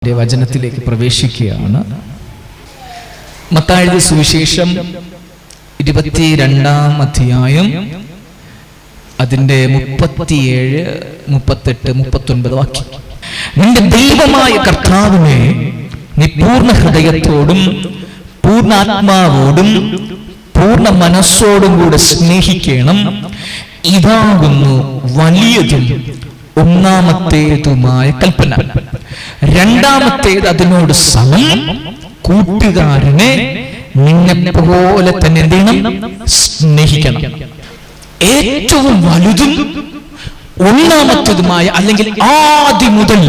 വചനത്തിലേക്ക് പ്രവേശിക്കുകയാണ്. മത്തായിയുടെ സുവിശേഷം 22-ാം അധ്യായം അതിന്റെ 37, 38, 39 വാക്യം. നിന്റെ ദൈവമായ കർത്താവിനെ നീ പൂർണ്ണ ഹൃദയത്തോടും പൂർണ്ണാത്മാവോടും പൂർണ്ണ മനസ്സോടും കൂടെ സ്നേഹിക്കണം. ഇതാകുന്നു വലിയതും ഒന്നാമത്തേതുമായ കൽപ്പന. രണ്ടാമത്തേത് അതിനോട് സമം, കൂട്ടുകാരനെ നിന്നെ പോലെ തന്നെ എന്ത് ചെയ്യണം? സ്നേഹിക്കണം. ഏറ്റവും വലുതും ഒന്നാമത്തേതുമായ, അല്ലെങ്കിൽ ആദ്യം മുതൽ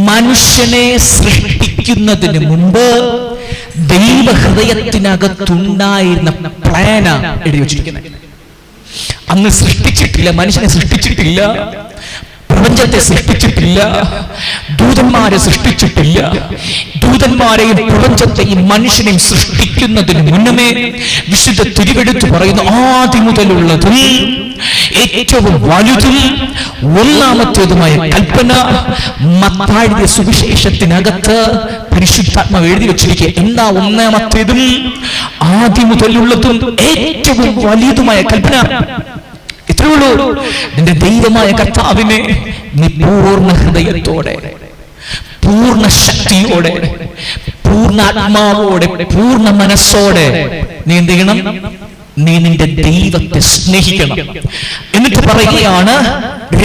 മനുഷ്യനെ സൃഷ്ടിക്കുന്നതിന് മുമ്പ് ദൈവഹൃദയത്തിനകത്തുണ്ടായിരുന്ന പ്ലാന എഴുതി വച്ചിരിക്കുന്നത്. അന്ന് സൃഷ്ടിച്ചിട്ടില്ല, മനുഷ്യനെ സൃഷ്ടിച്ചിട്ടില്ല, പ്രപഞ്ചത്തെ സൃഷ്ടിച്ചിട്ടില്ല, ദൂതന്മാരെ സൃഷ്ടിച്ചിട്ടില്ല. ദൂതന്മാരെയും പ്രപഞ്ചത്തെയും മനുഷ്യനെയും സൃഷ്ടിക്കുന്നതിന് മുന്നമേ വിശുദ്ധ തിരുവെടുത്ത് പറയുന്ന ആദ്യം മുതലുള്ളതും ഏറ്റവും വലുതും ഒന്നാമത്തേതുമായ കൽപ്പന മത്തായിയുടെ സുവിശേഷത്തിനകത്ത് പരിശുദ്ധാത്മാവ് എഴുതി വെച്ചിരിക്കുക. എന്താ ഒന്നാമത്തേതും ആദ്യം മുതലുള്ളതും ഏറ്റവും വലിയതുമായ കൽപ്പന? ഇത്രയുള്ളൂ. നിന്റെ ദൈവമായ കർത്താവിനെ നീ പൂർണ്ണ ഹൃദയത്തോടെ, പൂർണ്ണ ശക്തിയോടെ, പൂർണ്ണാത്മാവോടെ, പൂർണ്ണ മനസ്സോടെ നീ എന്ത് ചെയ്യണം? നീ നിന്റെ ദൈവത്തെ സ്നേഹിക്കണം. എന്നിട്ട് പറയുകയാണ്,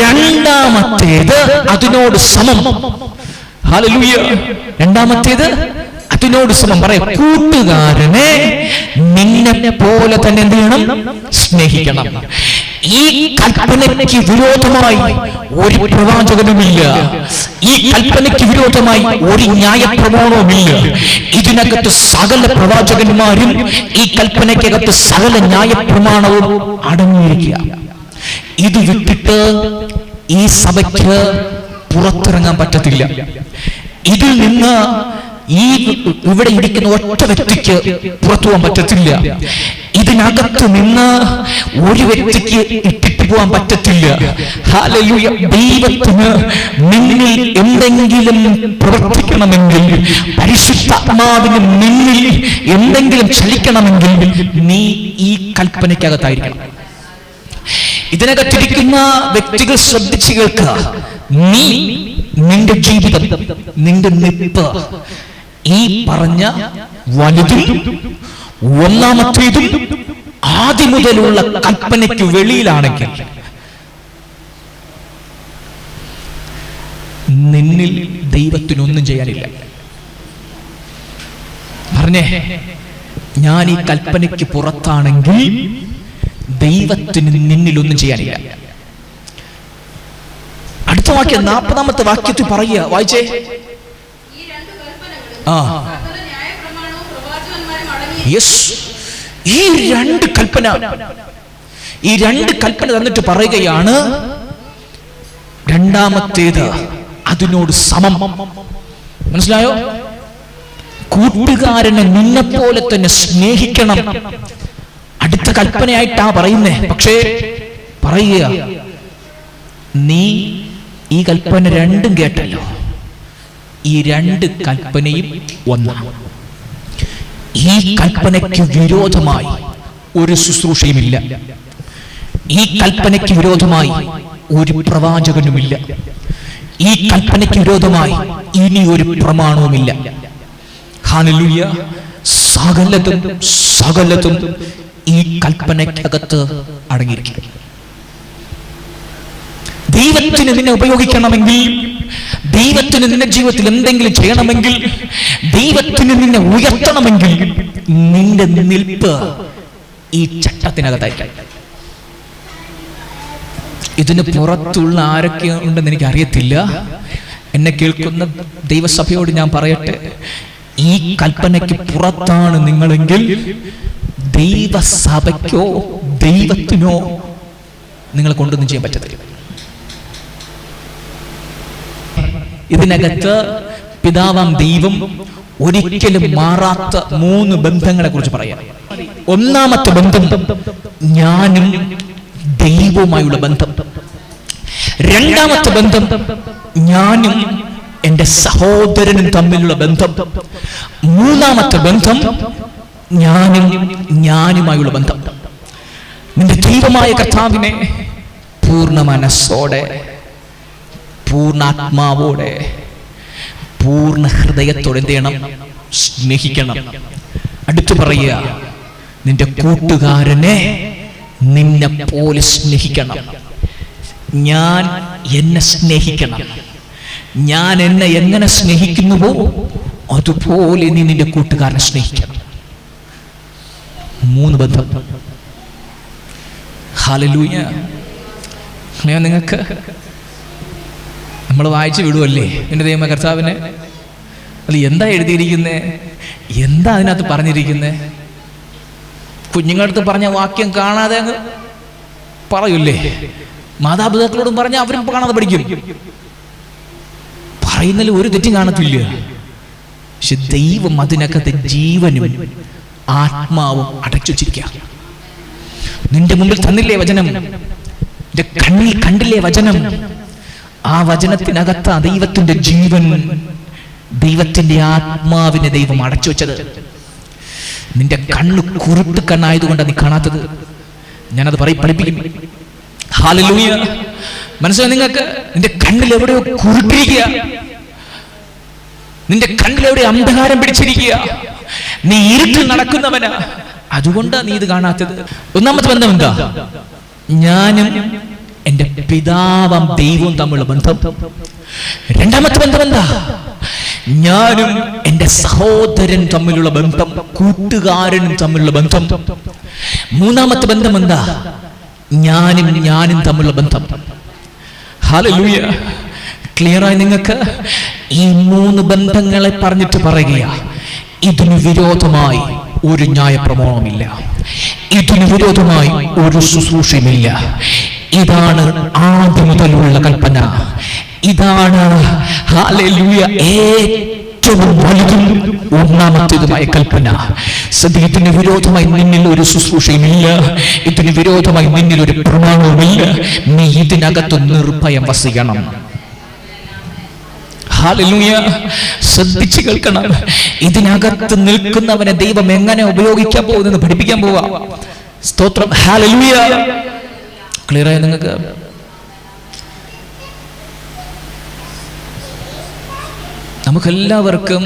രണ്ടാമത്തേത് അതിനോട് സമം. ഹല്ലേലൂയ. രണ്ടാമത്തേത് അതിനോട് സമം. പറയാം, കൂട്ടുകാരനെ നിന്നെ പോലെ തന്നെ എന്ത് ചെയ്യണം? സ്നേഹിക്കണം. ഈ കൽപ്പനയ്ക്ക് വിരോധമായി ഒരു പ്രവാചകനുമില്ല. ഈ കൽപ്പനയ്ക്ക് വിരോധമായി ഒരു ന്യായപ്രമാണവുമില്ല. ഇതിനകത്ത് സകല പ്രവാചകന്മാരും ഈ കൽപ്പനയ്ക്കകത്ത് സകല ന്യായപ്രമാണവും അടങ്ങിയിരിക്കുക. ഇത് വിട്ടിട്ട് ഈ സഭയ്ക്ക് പുറത്തിറങ്ങാൻ പറ്റത്തില്ല. ഇതിൽ നിന്ന് ഈ ഇവിടെ ഇരിക്കുന്ന ഒറ്റ വ്യക്തിക്ക് പുറത്തു പോകാൻ പറ്റത്തില്ല. ഇതിനകത്ത് നിന്ന് ഒരു വ്യക്തിക്ക് ഇട്ടിട്ട് പോകാൻ പറ്റത്തില്ല. ഹല്ലേലൂയ. ദൈവത്തിന് നിന്നിൽ എന്തെങ്കിലും പ്രവർത്തിക്കണമെങ്കിൽ, പരിശുദ്ധാത്മാവിന് നിന്നിൽ എന്തെങ്കിലും ചലിക്കണമെങ്കിൽ നീ ഈ കൽപ്പനയ്ക്കകത്തായിരിക്കണം. ഇതിനകത്തിരിക്കുന്ന വ്യക്തികൾ ശ്രദ്ധിച്ചു കേൾക്കുക. നീ നിന്റെ ജീവിതം, നിന്റെ നിപ്പ് ഈ പറഞ്ഞ വലുതും ഒന്നാമത്തേതും ആദ്യം മുതലുള്ള കൽപ്പനയ്ക്ക് വെളിയിലാണെങ്കിൽ നിന്നിൽ ദൈവത്തിനൊന്നും ചെയ്യാനില്ല. പറഞ്ഞേ, ഞാൻ ഈ കൽപ്പനയ്ക്ക് പുറത്താണെങ്കിൽ ദൈവത്തിന് നിന്നിലൊന്നും ചെയ്യാനില്ല. അടുത്ത വാക്യം 40-ാമത്തെ വാക്യത്തിൽ പറയുക, വായിച്ചേ. ഈ രണ്ട് കൽപ്പന തന്നിട്ട് പറയുകയാണ്, രണ്ടാമത്തേത് അതിനോട് സമം. മനസ്സിലായോ? കൂട്ടുകാരനെ നിന്നെ പോലെ തന്നെ സ്നേഹിക്കണം. അടുത്ത കൽപ്പനയായിട്ടാ പറയുന്നേ. പക്ഷേ പറയുക, നീ ഈ കൽപ്പന രണ്ടും കേട്ടല്ലോ. ഈ രണ്ട് കൽപ്പനയും ഒന്നാണ്. ഈ കൽപ്പനയ്ക്ക് വിരോധമായി ഒരു ശുശ്രൂഷയുമില്ല. ഈ കൽപ്പനയ്ക്ക് വിരോധമായി ഒരു പ്രവാചകനുമില്ല. ഈ കൽപ്പനയ്ക്ക് വിരോധമായി ഇനി ഒരു പ്രമാണവുമില്ല. ഹല്ലേലൂയ. സകലതും ഈ കൽപ്പനയ്ക്കകത്ത് അടങ്ങിയിരിക്കും. ദൈവത്തിന് നിന്നെ ഉപയോഗിക്കണമെങ്കിൽ, ദൈവത്തിന് നിന്റെ ജീവിതത്തിൽ എന്തെങ്കിലും ചെയ്യണമെങ്കിൽ, ദൈവത്തിന് നിന്നെ ഉയർത്തണമെങ്കിൽ നിന്റെ നിൽപ്പ് ഈ ചട്ടത്തിനകത്തായിരിക്കും. ഇതിന് പുറത്തുള്ള ആരൊക്കെ ഉണ്ടെന്ന് എനിക്ക് അറിയത്തില്ല. എന്നെ കേൾക്കുന്ന ദൈവസഭയോട് ഞാൻ പറയട്ടെ, ഈ കൽപ്പനയ്ക്ക് പുറത്താണ് നിങ്ങളെങ്കിൽ ദൈവസഭയ്ക്കോ ദൈവത്തിനോ നിങ്ങളെ കൊണ്ടൊന്നും ചെയ്യാൻ പറ്റത്തില്ല. ഇതിനകത്ത് പിതാവാം ദൈവം ഒരിക്കലും മാറാത്ത 3 ബന്ധങ്ങളെ കുറിച്ച് പറയാം. ഒന്നാമത്തെ ബന്ധം ഞാനും ദൈവവുമായുള്ള ബന്ധം. രണ്ടാമത്തെ ബന്ധം ഞാനും എൻ്റെ സഹോദരനും തമ്മിലുള്ള ബന്ധം. മൂന്നാമത്തെ ബന്ധം ഞാനുമായുള്ള ബന്ധം. നിന്റെ ദൈവമായ കർത്താവിനെ പൂർണ്ണ മനസ്സോടെ, പൂർണ്ണാത്മാവോടെ, പൂർണ്ണ ഹൃദയത്തോടെ എന്ത് ചെയ്യണം? സ്നേഹിക്കണം. അടുത്തു പറയുക, നിന്റെ കൂട്ടുകാരനെ നിന്നെ പോലെ സ്നേഹിക്കണം. ഞാൻ എന്നെ സ്നേഹിക്കണം. ഞാൻ എന്നെ എങ്ങനെ സ്നേഹിക്കുന്നുവോ അതുപോലെ നീ നിന്റെ കൂട്ടുകാരനെ സ്നേഹിക്കണം. 3 ബന്ധം. ഹല്ലേലൂയ. നിങ്ങൾക്ക് നമ്മൾ വായിച്ചു വിടുവല്ലേ എൻ്റെ ദൈവമേ കർത്താവിനെ? അത് എന്താ എഴുതിയിരിക്കുന്നേ? എന്താ അതിനകത്ത് പറഞ്ഞിരിക്കുന്നേ? കുഞ്ഞുങ്ങളടുത്ത് പറഞ്ഞ വാക്യം കാണാതെ അങ്ങ് പറയൂല്ലേ? മാതാപിതാക്കളോടും പറഞ്ഞാൽ അവരും കാണാതെ പഠിക്കും. പറയുന്നതിൽ ഒരു തെറ്റും കാണത്തില്ല. പക്ഷെ ദൈവം അതിനകത്ത് ജീവനും ആത്മാവും അടച്ചു വച്ചിരിക്കുക. നിന്റെ മുമ്പിൽ തന്നില്ലേ വചനം? നിന്റെ കണ്ണിൽ കണ്ടില്ലേ വചനം? ആ വചനത്തിനകത്ത് ദൈവത്തിന്റെ ജീവൻ, ദൈവത്തിന്റെ ആത്മാവിനെ ദൈവം അടച്ചു വെച്ചത്. നിന്റെ കണ്ണ് കുരുട്ട് കണ്ണായതുകൊണ്ടാണ് നീ കാണാത്തത്. ഞാനത് പഠിപ്പിക്കും. ഹല്ലേലൂയ. മനസ്സിലായി നിങ്ങൾക്ക്? നിന്റെ കണ്ണിൽ എവിടെയോ കുരുട്ടിരിക്കുക, നിന്റെ കണ്ണിൽ എവിടെ അന്ധകാരം പിടിച്ചിരിക്കുക. നീ ഇരുട്ടിൽ നടക്കുന്നവനാ, അതുകൊണ്ടാ നീ ഇത് കാണാത്തത്. ഒന്നാമത്തെ ബന്ധം എന്താ? ഞാനും എൻ്റെ പിതാവും ദൈവവും തമ്മിലുള്ള ബന്ധം. രണ്ടാമത്തെ ബന്ധം എന്താ? ഞാനും എൻ്റെ സഹോദരൻ തമ്മിലുള്ള ബന്ധം, കൂട്ടുകാരനും തമ്മിലുള്ള ബന്ധം. മൂന്നാമത്തെ ബന്ധം എന്താ? ഞാനും തമ്മിലുള്ള ബന്ധം. ഹല്ലേലൂയ. ക്ലിയറായി നിങ്ങൾക്ക്? ഈ 3 ബന്ധങ്ങളെ പറഞ്ഞിട്ട് പറയുക, ഇതിനു വിരോധമായി ഒരു ന്യായപ്രമാണവുമില്ല, ഇതിനു വിരോധമായി ഒരു ശുശ്രൂഷയുമില്ല. ഇതാണ് ആദ്യം മുതലുള്ള കൽപ്പന. ഇതാണ് ഹല്ലേലൂയ ഏറ്റവും വലുതും ഒന്നാമത്തേതുമായ കൽപ്പന. ഇതിന് വിരോധമായി നിന്നിൽ ഒരു ശുശ്രൂഷയുമില്ല, ഇതിന് വിരോധമായി നിന്നിൽ ഒരു പ്രമാണവുമില്ല. നീ ഇതിനകത്ത് നിർഭയം വസിക്കണം. ഹല്ലേലൂയ. ശ്രദ്ധിച്ചു കേൾക്കണം. ഇതിനകത്ത് നിൽക്കുന്നവനെ ദൈവം എങ്ങനെ ഉപയോഗിക്കാൻ പോകുന്നത് പഠിപ്പിക്കാൻ പോവാ. സ്തോത്രം. ഹല്ലേലൂയ. ക്ലിയറായി നിങ്ങൾക്ക്? നമുക്കെല്ലാവർക്കും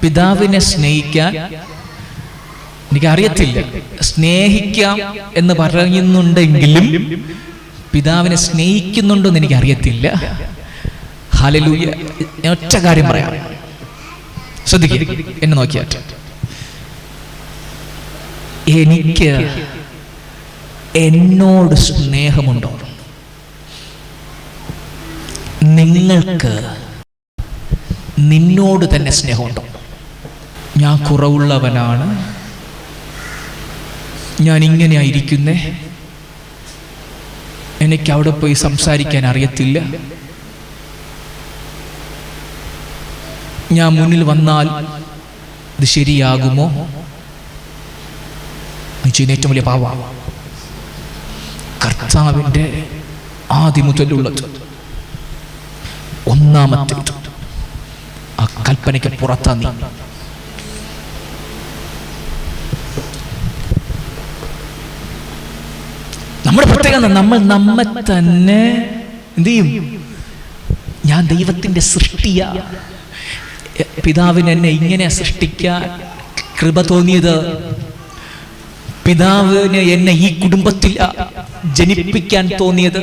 പിതാവിനെ സ്നേഹിക്കാൻ എനിക്കറിയത്തില്ല. സ്നേഹിക്കാം എന്ന് പറയുന്നുണ്ടെങ്കിലും പിതാവിനെ സ്നേഹിക്കുന്നുണ്ടോന്ന് എനിക്കറിയത്തില്ല. ഹല്ലേലൂയ. ഞാൻ ഒറ്റ കാര്യം പറയാം, ശ്രദ്ധിക്കുക, എന്നെ നോക്കിയാൽ. എനിക്ക് എന്നോട് സ്നേഹമുണ്ടോ? നിങ്ങൾക്ക് നിന്നോട് തന്നെ സ്നേഹമുണ്ടോ? ഞാൻ കുറവുള്ളവനാണ്, ഞാൻ ഇങ്ങനെയായിരിക്കുന്നേ, എനിക്ക് അവിടെ പോയി സംസാരിക്കാൻ അറിയത്തില്ല, ഞാൻ മുന്നിൽ വന്നാൽ ഇത് ശരിയാകുമോ? ഏറ്റവും വലിയ പാവ കർത്താവിൻ്റെ ആദ്യം മുതലുള്ളത് ഒന്നാമത്തെ ആ കൽപ്പനയ്ക്ക് പുറത്താ നീ. നമ്മുടെ പ്രത്യേകത, നമ്മൾ നമ്മെ തന്നെ എന്ത് ചെയ്യും? ഞാൻ ദൈവത്തിന്റെ സൃഷ്ടിയാ, പിതാവിന് എന്നെ ഇങ്ങനെ സൃഷ്ടിക്കാൻ കൃപ തോന്നിയത്, പിതാവിന് എന്നെ ഈ കുടുംബത്തിൽ ജനിപ്പിക്കാൻ തോന്നിയത്,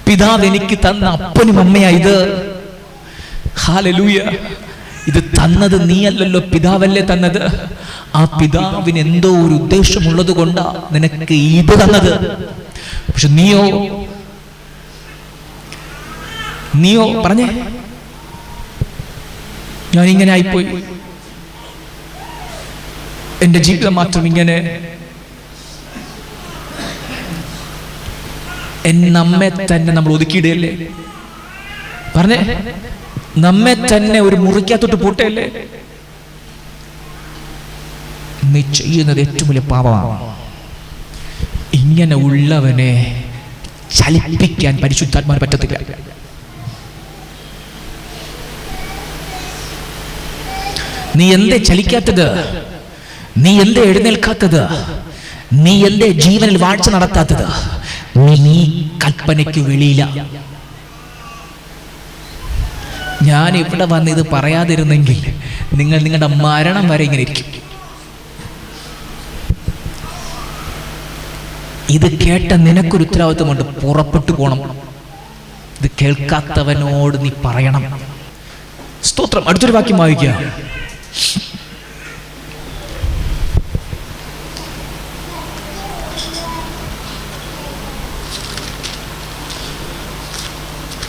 പിതാവ് എനിക്ക് തന്ന അപ്പനും അമ്മയായത്. ഹല്ലേലൂയ. ഇത് തന്നത് നീയല്ലല്ലോ, പിതാവല്ലേ തന്നത്. ആ പിതാവിന് എന്തോ ഒരു ഉദ്ദേശമുള്ളത് കൊണ്ടാ നിനക്ക് ഇത് തന്നത്. പക്ഷെ നീയോ പറഞ്ഞേ, ഞാനിങ്ങനെ ആയിപ്പോയി, എൻ്റെ ജീവിതം മാത്രം ഇങ്ങനെ. നമ്മെ തന്നെ നമ്മൾ ഒതുക്കിയിടയല്ലേ? പറഞ്ഞേ, നമ്മെ തന്നെ ഒരു മുറിക്കകത്തോട്ട് പൂട്ടയല്ലേ? നീ ചെയ്യുന്നത് ഏറ്റവും വലിയ പാപമാണ്. ഇങ്ങനെ ഉള്ളവനെ ചലിപ്പിക്കാൻ പരിശുദ്ധാത്മാവിന് പറ്റത്തില്ല. നീ എന്തേ ചലിക്കാത്തത്? നീ എന്തേ എഴുന്നേൽക്കാത്തത്? നീ എന്തേ ജീവനിൽ വാഴ്ച നടത്താത്തത്? നീ കൽപ്പനയ്ക്ക് വെളിയില. ഞാൻ ഇവിടെ വന്ന് ഇത് പറയാതിരുന്നെങ്കിൽ നിങ്ങൾ നിങ്ങളുടെ മരണം വരെ ഇങ്ങനെ ഇരിക്കും. ഇത് കേട്ട നിനക്കൊരു ഉത്തരവാദിത്വമുണ്ട്, പുറപ്പെട്ടു പോകണം. ഇത് കേൾക്കാത്തവനോട് നീ പറയണം. സ്തോത്രം. അടുത്തൊരു വാക്യം വായിക്കുക.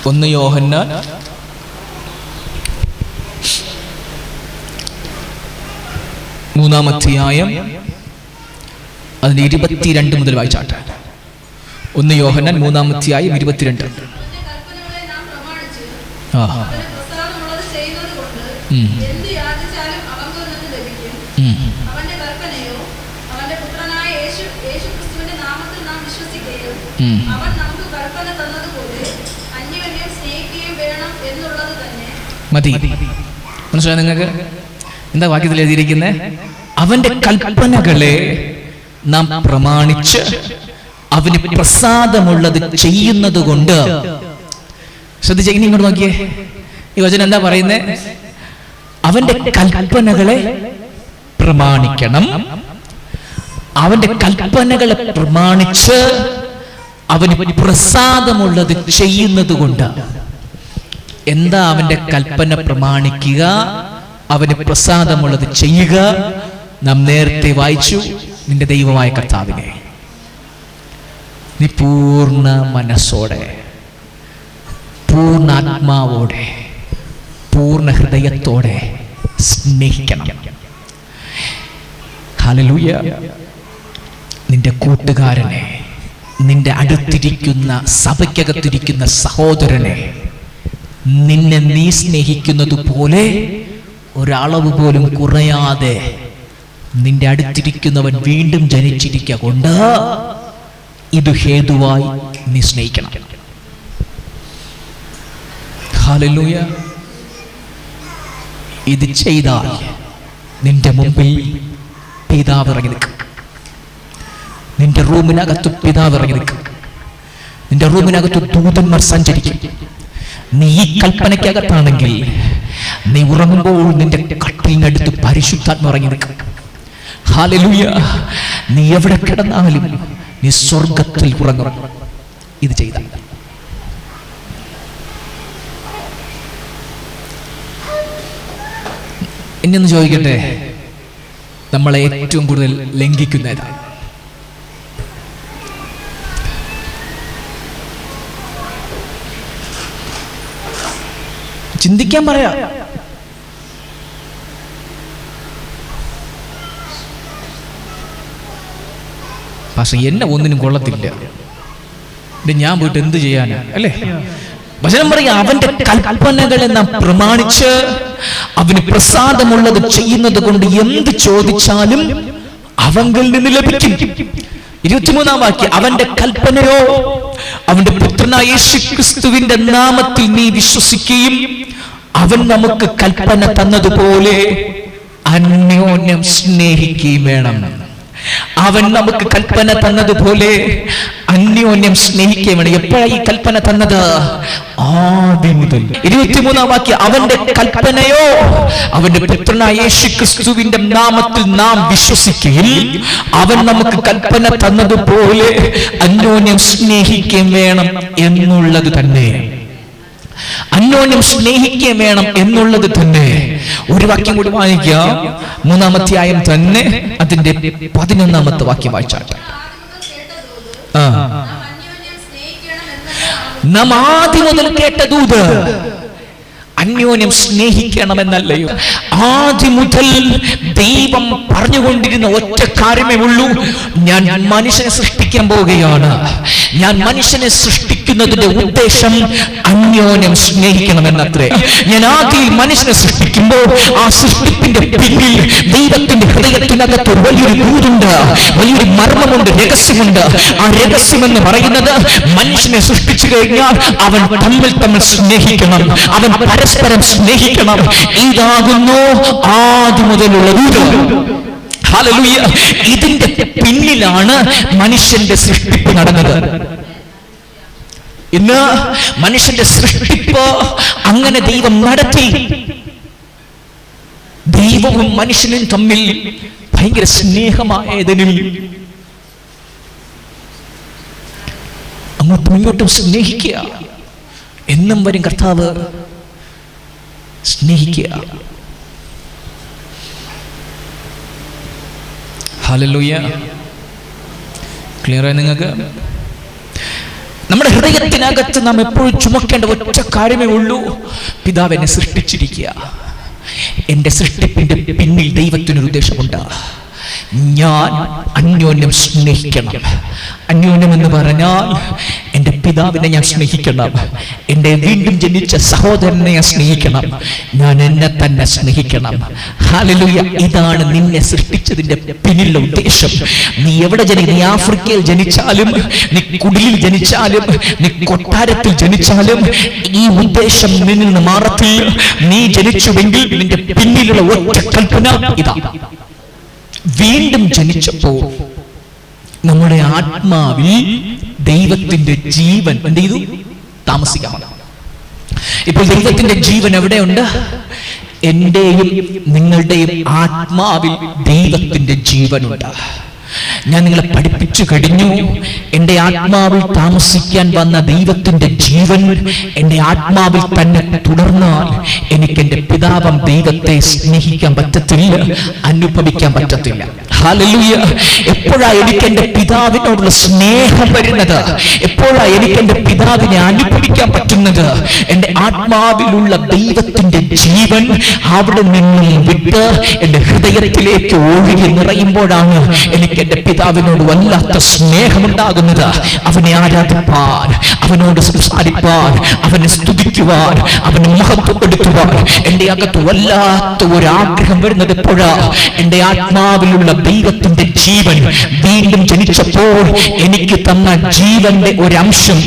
ഒന്ന് യോഹന്നാൻ 3-ാം അധ്യായം അതിന്റെ 22 മുതൽ വായിച്ചാട്ടെ. 1 യോഹന്നാൻ 3-ാം അധ്യായം 22. മതി. മനസ്സിലായോ നിങ്ങൾക്ക്? എന്താ വാക്യത്തിൽ എഴുതിയിരിക്കുന്നത്? അവന്റെ കൽപ്പനകളെ നാം പ്രമാണിച്ച് അവന് പ്രസാദമുള്ളത് ചെയ്യുന്നത് കൊണ്ട്. ശ്രദ്ധിച്ച, ഇനി ഇങ്ങോട്ട് നോക്കിയേ. ഈ വചനം എന്താ പറയുന്നത്? അവന്റെ കൽപ്പനകളെ പ്രമാണിക്കണം. അവന്റെ കൽപ്പനകളെ പ്രമാണിച്ച് അവന് പ്രസാദമുള്ളത് ചെയ്യുന്നത് കൊണ്ട്. എന്താ അവന്റെ കൽപ്പന പ്രമാണിക്കുക, അവന് പ്രസാദമുള്ളത് ചെയ്യുക? നാം നേരത്തെ വായിച്ചു, നിന്റെ ദൈവമായ കർത്താവിനെ നീ പൂർണ്ണ മനസ്സോടെ, പൂർണ്ണ ആത്മാവോടെ, പൂർണ്ണ ഹൃദയത്തോടെ സ്നേഹിക്കണം. ഹല്ലേലൂയ. നിന്റെ കൂട്ടുകാരനെ, നിന്റെ അടുത്തിരിക്കുന്ന സഭയ്ക്കകത്തിരിക്കുന്ന സഹോദരനെ നിന്നെ നീ സ്നേഹിക്കുന്നത് പോലെ ഒരളവ് പോലും കുറയാതെ നിന്റെ അടുത്തിരിക്കുന്നവൻ വീണ്ടും ജനിച്ചിരിക്കുക കൊണ്ട് ഇത് ഹേതുവായി നീ സ്നേഹിക്കണം. ഹല്ലേലൂയ. ഇത് ചെയ്താൽ നിന്റെ മുമ്പിൽ പിതാവ് ഇറങ്ങി നിൽക്കും. നിന്റെ റൂമിനകത്ത് പിതാവ് ഇറങ്ങി നിൽക്കും. നിന്റെ റൂമിനകത്ത് ദൂതന്മാർ സഞ്ചരിക്കും. നീ ഈ കൽപ്പനയ്ക്കകത്താണെങ്കിൽ നീ ഉറങ്ങുമ്പോൾ നിന്റെ കട്ടിലിനടുത്ത് പരിശുദ്ധാത്മ ഇറങ്ങി നിൽക്കും. ഹല്ലേലൂയ. നീ എവിടെ കിടന്നാലും നീ സ്വർഗത്തിൽ ഉറങ്ങും ഇത് ചെയ്ത. ഇനിയൊന്ന് ചോദിക്കട്ടെ, നമ്മളെ ഏറ്റവും കൂടുതൽ ലംഘിക്കുന്നതാണ്? ചിന്തിക്കാൻ പറയാ. പക്ഷെ എന്നെ ഒന്നിനും കൊള്ളത്തില്ല, ഞാൻ പോയിട്ട് എന്ത് ചെയ്യാനാ അല്ലേ? വചനം പറയാ, അവന്റെ കൽപ്പനകളെ നാം പ്രമാണിച്ച് അവന് പ്രസാദമുള്ളത് ചെയ്യുന്നത് കൊണ്ട് എന്ത് ചോദിച്ചാലും അവങ്കിൽ നിന്ന് ലഭിക്കും. 23-ാം വാക്യം, അവന്റെ കൽപ്പനയോ അവന്റെ പുത്രനായ യേശുക്രിസ്തുവിന്റെ നാമത്തിൽ നീ വിശ്വസിക്കുകയും അവൻ നമുക്ക് കൽപ്പന തന്നതുപോലെ അന്യോന്യം സ്നേഹിക്കുകയും വേണം. അവൻ നമുക്ക് കൽപ്പന തന്നതുപോലെ അന്യോന്യം സ്നേഹിക്കുകയും വേണം. എപ്പോഴാണ് ഈ കൽപ്പന തന്നത്? ആദ്യം മുതൽ. 23-ാം വാക്യം, അവന്റെ കൽപ്പനയോ അവന്റെ പുത്രനായ യേശുക്രിസ്തുവിന്റെ നാമത്തിൽ നാം വിശ്വസിക്കുകയും അവൻ നമുക്ക് കൽപ്പന തന്നതുപോലെ അന്യോന്യം സ്നേഹിക്കുകയും വേണം എന്നുള്ളത് തന്നെ. അന്യോന്യം സ്നേഹിക്കുകയും വേണം എന്നുള്ളത് തന്നെ. ഒരു വാക്യം കൂടി വായിക്കാം. 3-ാം അധ്യായം തന്നെ അതിന്റെ 11-ാമത്തെ വാക്യം വായിച്ചാട്ടെ. നാം ആദ്യം മുതൽ കേട്ട ദൂത് അന്യോന്യം സ്നേഹിക്കണമെന്നല്ലയോ? ആദ്യം മുതൽ ദൈവം പറഞ്ഞുകൊണ്ടിരുന്ന ഒറ്റ കാര്യമേ ഉള്ളൂ, ഞാൻ മനുഷ്യനെ സൃഷ്ടിക്കാൻ പോവുകയാണ്. ഞാൻ മനുഷ്യനെ സൃഷ്ടിക്കുന്നതിന്റെ ഉദ്ദേശം അന്യോന്യം സ്നേഹിക്കണമെന്നത്രേ. ഞാൻ ആദ്യം മനുഷ്യനെ സൃഷ്ടിക്കുമ്പോൾ ആ സൃഷ്ടിപ്പിന്റെ പിന്നിൽ ദൈവത്തിന്റെ ഹൃദയത്തിനകത്ത് വലിയൊരു ദൂതുണ്ട്, വലിയൊരു മർമ്മമുണ്ട്, രഹസ്യമുണ്ട്. ആ രഹസ്യം എന്ന് പറയുന്നത്, മനുഷ്യനെ സൃഷ്ടിച്ചു കഴിഞ്ഞാൽ അവൻ തമ്മിൽ സ്നേഹിക്കണം, അവൻ പരസ്പരം സ്നേഹിക്കണം. ഇതാകുന്നു ആദ്യം മുതലുള്ളത്. ഹല്ലേലൂയ. ഇതിന്റെ പിന്നിലാണ് മനുഷ്യന്റെ സൃഷ്ടിപ്പ് നടന്നത്. ഇന്ന് മനുഷ്യന്റെ സൃഷ്ടിപ്പ് അങ്ങനെ ദൈവം നടത്തി. ദൈവവും മനുഷ്യനും തമ്മിൽ ഭയങ്കര സ്നേഹമായതിനിൽ അങ്ങോട്ടും ഇങ്ങോട്ടും സ്നേഹിക്കുക. എന്നും വരും കർത്താവ്, സ്നേഹിക്കുക. ഹല്ലേലൂയ. ക്ലിയറായി നിങ്ങൾക്ക്? നമ്മുടെ ഹൃദയത്തിനകത്ത് നാം എപ്പോഴും ചുമക്കേണ്ട ഒറ്റ കാര്യമേ ഉള്ളൂ, പിതാവ് എന്നെ സൃഷ്ടിച്ചിരിക്കുക. എന്റെ സൃഷ്ടിപ്പിന്റെ പിന്നിൽ ദൈവത്തിനൊരു ഉദ്ദേശമുണ്ട്. ഞാൻ അന്യോന്യം സ്നേഹിക്കണം. അന്യോന്യം എന്ന് പറഞ്ഞാൽ എൻ്റെ പിതാവിനെ ഞാൻ സ്നേഹിക്കണം, എൻ്റെ വീണ്ടും ജനിച്ച സഹോദരനെ ഞാൻ സ്നേഹിക്കണം, ഞാൻ എന്നെ തന്നെ സ്നേഹിക്കണം. ഹല്ലേലൂയ. ഇതാണ് നിന്നെ സൃഷ്ടിച്ചതിന്റെ പിന്നിലുള്ള ഉദ്ദേശം. നീ എവിടെ നീ ആഫ്രിക്കയിൽ ജനിച്ചാലും, നീ കുടിലിൽ ജനിച്ചാലും, നീ കൊട്ടാരത്തിൽ ജനിച്ചാലും, ഈ ഉദ്ദേശം നിന്നിൽ നിന്ന് മാറത്തില്ല. നീ ജനിച്ചുവെങ്കിൽ നിന്റെ പിന്നിലുള്ള ഒറ്റ കൽപ്പന ഇതാ. വീണ്ടും ജനിച്ചപ്പോൾ നമ്മുടെ ആത്മാവിൽ ദൈവത്തിന്റെ ജീവൻ എന്ത് ചെയ്തു? താമസിക്കാം. ഇപ്പോൾ ദൈവത്തിന്റെ ജീവൻ എവിടെയുണ്ട്? എന്റെയും നിങ്ങളുടെയും ആത്മാവിൽ ദൈവത്തിന്റെ ജീവനുണ്ട്. ഞാൻ നിങ്ങളെ പഠിപ്പിച്ചു കഴിഞ്ഞു. എൻ്റെ ആത്മാവിൽ താമസിക്കാൻ വന്ന ദൈവത്തിന്റെ ജീവൻ എൻ്റെ ആത്മാവിൽ തന്നെ തുടർന്നാൽ എനിക്ക് എൻ്റെ പിതാവം ദൈവത്തെ സ്നേഹിക്കാൻ പറ്റത്തില്ല, അനുഭവിക്കാൻ പറ്റത്തില്ല. ഹല്ലേലൂയ. എപ്പോഴാ എനിക്ക് എൻ്റെ പിതാവിനോടുള്ള സ്നേഹം വരുന്നത്? എപ്പോഴാ എനിക്ക് എൻ്റെ പിതാവിനെ അനുഭവിക്കാൻ പറ്റുന്നത്? എൻ്റെ ആത്മാവിലുള്ള ദൈവത്തിന്റെ ജീവൻ അവിടെ നിന്നും വിട്ട് എൻ്റെ ഹൃദയത്തിലേക്ക് ഒഴുകി നിറയുമ്പോഴാണ് എനിക്ക് എൻ്റെ പിതാവിനോട് വല്ലാത്ത സ്നേഹമുണ്ടാകുന്നത്. അവനെ ആരാധിപ്പാൻ, അവനോട് സംസാരിപ്പാൻ, അവനെ സ്തുതിക്കുവാൻ, അവനെ മഹത്വപ്പെടുത്തുവാൻ എൻ്റെ അകത്ത് വല്ലാത്ത ഒരു ആഗ്രഹം വരുന്നത് എപ്പോഴാ? എൻ്റെ ആത്മാവിലുള്ള ദൈവത്തിന്റെ ജീവൻ വീണ്ടും ജനിച്ചപ്പോൾ എനിക്ക് തന്ന ജീവന്റെ ഒരംശം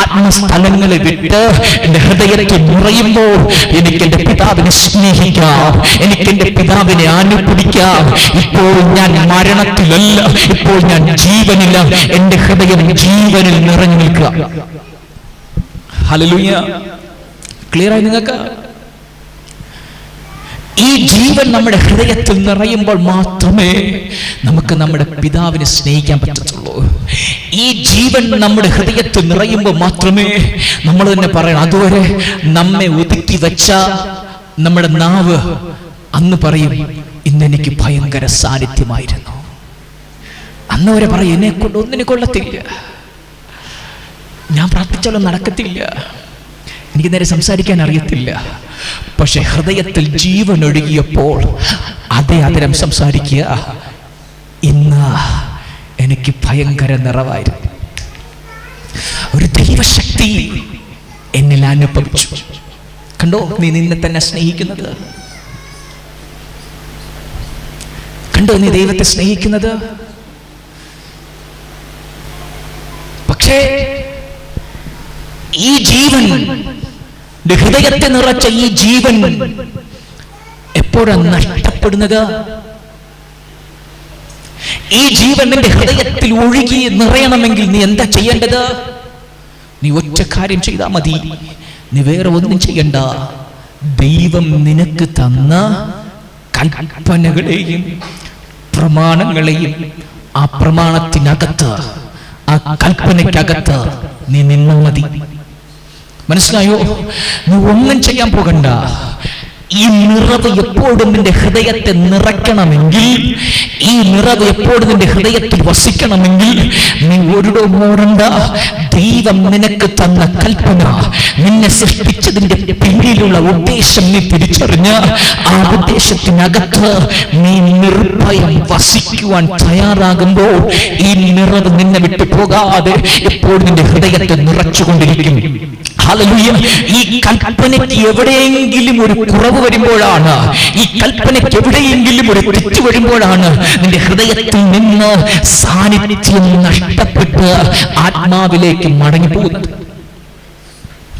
ആത്മസ്ഥലങ്ങളെ വിട്ട് എൻ്റെ ഹൃദയത്തിൽ നിറയുമ്പോൾ എനിക്ക് എൻ്റെ പിതാവിനെ സ്നേഹിക്കാം, എനിക്ക് എൻ്റെ പിതാവിനെ അനുഭവിക്കാം. ഇപ്പോൾ ഞാൻ മരണത്തിലല്ല, ഇപ്പോൾ ഞാൻ ജീവനില്ല, എൻ്റെ ഹൃദയം ജീവനിൽ നിറഞ്ഞു നിൽക്കുക. ഹല്ലേലൂയ. ക്ലിയറായി നിങ്ങൾക്ക്? ഈ ജീവൻ നമ്മുടെ ഹൃദയത്തിൽ നിറയുമ്പോൾ മാത്രമേ നമുക്ക് നമ്മുടെ പിതാവിനെ സ്നേഹിക്കാൻ പറ്റത്തുള്ളൂ. ഈ ജീവൻ നമ്മുടെ ഹൃദയത്തിൽ നിറയുമ്പോൾ മാത്രമേ നമ്മൾ തന്നെ പറയണം. അതുവരെ നമ്മെ ഒതുക്കി വെച്ച നമ്മുടെ നാവ് അന്ന് പറയും, ഇന്നെനിക്ക് ഭയങ്കര സാന്നിധ്യമായിരുന്നു. അന്ന് വരെ പറയും, എന്നെ കൊണ്ട് ഒന്നിനെ കൊള്ളത്തില്ല, ഞാൻ പ്രാർത്ഥിച്ചാലും നടക്കത്തില്ല, എനിക്ക് നേരെ സംസാരിക്കാൻ അറിയത്തില്ല. പക്ഷെ ഹൃദയത്തിൽ ജീവൻ ഒഴുകിയപ്പോൾ അതേ അതരം സംസാരിക്കുക, ഇന്ന് എനിക്ക് ഭയങ്കര നിറവായിരുന്നു. ഒരു ദൈവശക്തി എന്നിൽ അനുഭവിച്ചു. കണ്ടോ നീ നിന്നെ തന്നെ സ്നേഹിക്കുന്നത്? കണ്ടോ നീ ദൈവത്തെ സ്നേഹിക്കുന്നത്? പക്ഷേ ഈ ജീവൻ, ഹൃദയത്തെ നിറച്ച ഈ ജീവൻ എപ്പോഴാണ് നഷ്ടപ്പെടുന്നത്? ഈ ജീവൻ നിന്റെ ഹൃദയത്തിൽ ഒഴുകി നിറയണമെങ്കിൽ നീ എന്താ ചെയ്യേണ്ടത്? നീ ഒറ്റ കാര്യം ചെയ്താൽ മതി. നീ വേറെ ഒന്നും ചെയ്യണ്ട. ദൈവം നിനക്ക് തന്ന കൽപ്പനകളെയും പ്രമാണങ്ങളെയും ആ പ്രമാണത്തിനകത്ത്, ആ കൽപ്പനയ്ക്കകത്ത് നീ നിന്നാൽ മതി. മനസ്സിലായോ? നീ ഒന്നും ചെയ്യാൻ പോകണ്ട. ഈ നിറവ് എപ്പോഴും നിന്റെ ഹൃദയത്തെ നിറയ്ക്കണമെങ്കിൽ, ഈ നിറവ് എപ്പോഴും നിന്റെ ഹൃദയത്തിൽ വസിക്കണമെങ്കിൽ നീ ഒരിടവും ഓടണ്ട. ദൈവം നിനക്ക് തന്ന കൽപ്പന, നിന്നെ സൃഷ്ടിച്ചതിന്റെ പിന്നിലുള്ള ഉദ്ദേശം നീ തിരിച്ചറിഞ്ഞ് ആ ഉദ്ദേശത്തിനകത്ത് നീ നിർഭയം വസിക്കുവാൻ തയ്യാറാകുമ്പോൾ ഈ നിറവ് നിന്നെ വിട്ടു പോകാതെ എപ്പോഴും നിന്റെ ഹൃദയത്തെ നിറച്ചുകൊണ്ടിരിക്കും. ഹല്ലേലൂയ. ഈ കൽപ്പനയ്ക്ക് എവിടെയെങ്കിലും ഒരു കുറവ് വരുമ്പോഴാണ്, ഈ കൽപ്പനയ്ക്ക് എവിടെയെങ്കിലും ഒരു തെറ്റ് വരുമ്പോഴാണ് നിന്റെ ഹൃദയത്തിൽ നിന്ന് സാന്നിധ്യം നഷ്ടപ്പെട്ട് ആത്മാവിലേക്ക് മടങ്ങിപ്പോകുന്നത്.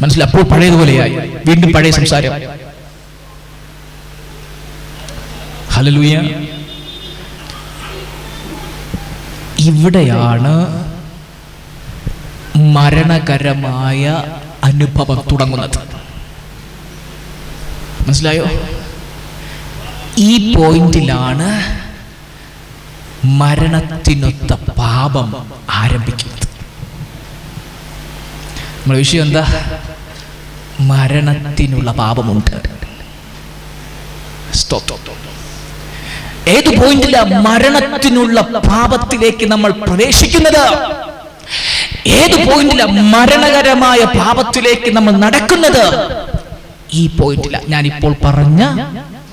മനസ്സിലായി? അപ്പോൾ പഴയതുപോലെയായി, വീണ്ടും പഴയ സംസാരം. ഹല്ലേലൂയ. ഇവിടെയാണ് മരണകരമായ അനുഭവം തുടങ്ങുന്നത്. മനസ്സിലായോ? ഈ പോയിന്റിലാണ് മരണത്തിനൊത്ത പാപം ആരംഭിക്കുന്നത്. നമ്മുടെ വിഷയം എന്താ? മരണത്തിനുള്ള പാപമുണ്ട്. ഏത് പോയിന്റിലാണ് മരണത്തിനുള്ള പാപത്തിലേക്ക് നമ്മൾ പ്രവേശിക്കുന്നത്? ഏത് പോയിന്റിലാണ് മരണകരമായ പാപത്തിലേക്ക് നമ്മൾ നടക്കുന്നത്? ഈ പോയിന്റിലാണ് ഞാൻ ഇപ്പോൾ പറഞ്ഞ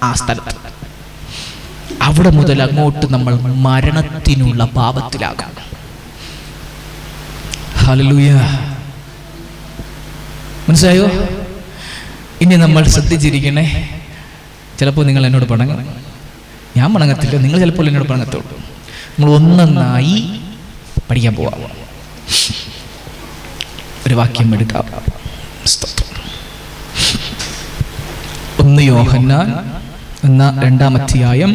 ആ സ്ഥലത്ത്. അവിടെ മുതൽ അങ്ങോട്ട് നമ്മൾ മരണത്തിനുള്ള പാപത്തിലാകാം. ഹല്ലേലൂയ. മനസ്സിലായോ? ഇനി നമ്മൾ ശ്രദ്ധിച്ചിരിക്കണേ. ചിലപ്പോൾ നിങ്ങൾ എന്നോട് പണങ്ങും, ഞാൻ പണങ്ങത്തില്ല, നിങ്ങൾ ചിലപ്പോൾ എന്നോട് പണങ്ങത്തുള്ളൂ. നമ്മൾ ഒന്നൊന്നായി പഠിക്കാൻ പോവാം. ഒരു വാക്യം എടുക്കാം. 1 യോഹന്നാൻ 2-ാം അധ്യായം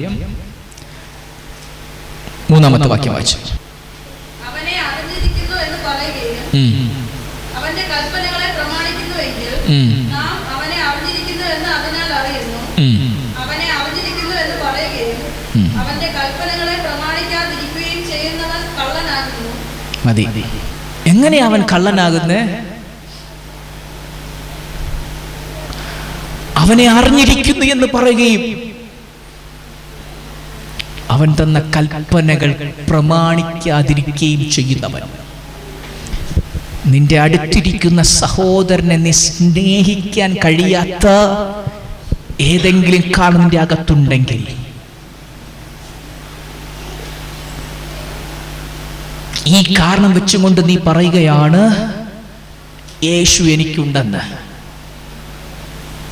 3-ാമത്തെ വാക്യം വായിച്ചു. അവനെ അറിഞ്ഞിരിക്കുന്നു എന്ന് പറയുകയും അവന്റെ കൽപ്പനകളെ പ്രമാണിക്കുന്നുവെങ്കിൽ നാം അവനെ അറിഞ്ഞിരിക്കുന്നു എന്ന് അതിനാൽ അറിയുന്നു. അവനെ അറിഞ്ഞിരിക്കുന്നു എന്ന് പറയുകയും അവന്റെ കൽപ്പനകളെ പ്രമാണിക്കാതിരിക്കുകയും ചെയ്യുന്നവൻ കള്ളനാകുന്നു. മതി. എങ്ങനെ അവൻ കള്ളനാകുന്നേ? അവനെ അറിഞ്ഞിരിക്കുന്നു എന്ന് പറയുകയും അവൻ തന്ന കൽപ്പനകൾ പ്രമാണിക്കാതിരിക്കുകയും ചെയ്യുന്നവൻ. നിന്റെ അടുത്തിരിക്കുന്ന സഹോദരനെ നീ സ്നേഹിക്കാൻ കഴിയാത്ത ഏതെങ്കിലും കാരണം നിന്റെ അകത്തുണ്ടെങ്കിൽ ഈ കാരണം വെച്ചുകൊണ്ട് നീ പറയുകയാണ് യേശു എനിക്കുണ്ടെന്ന്.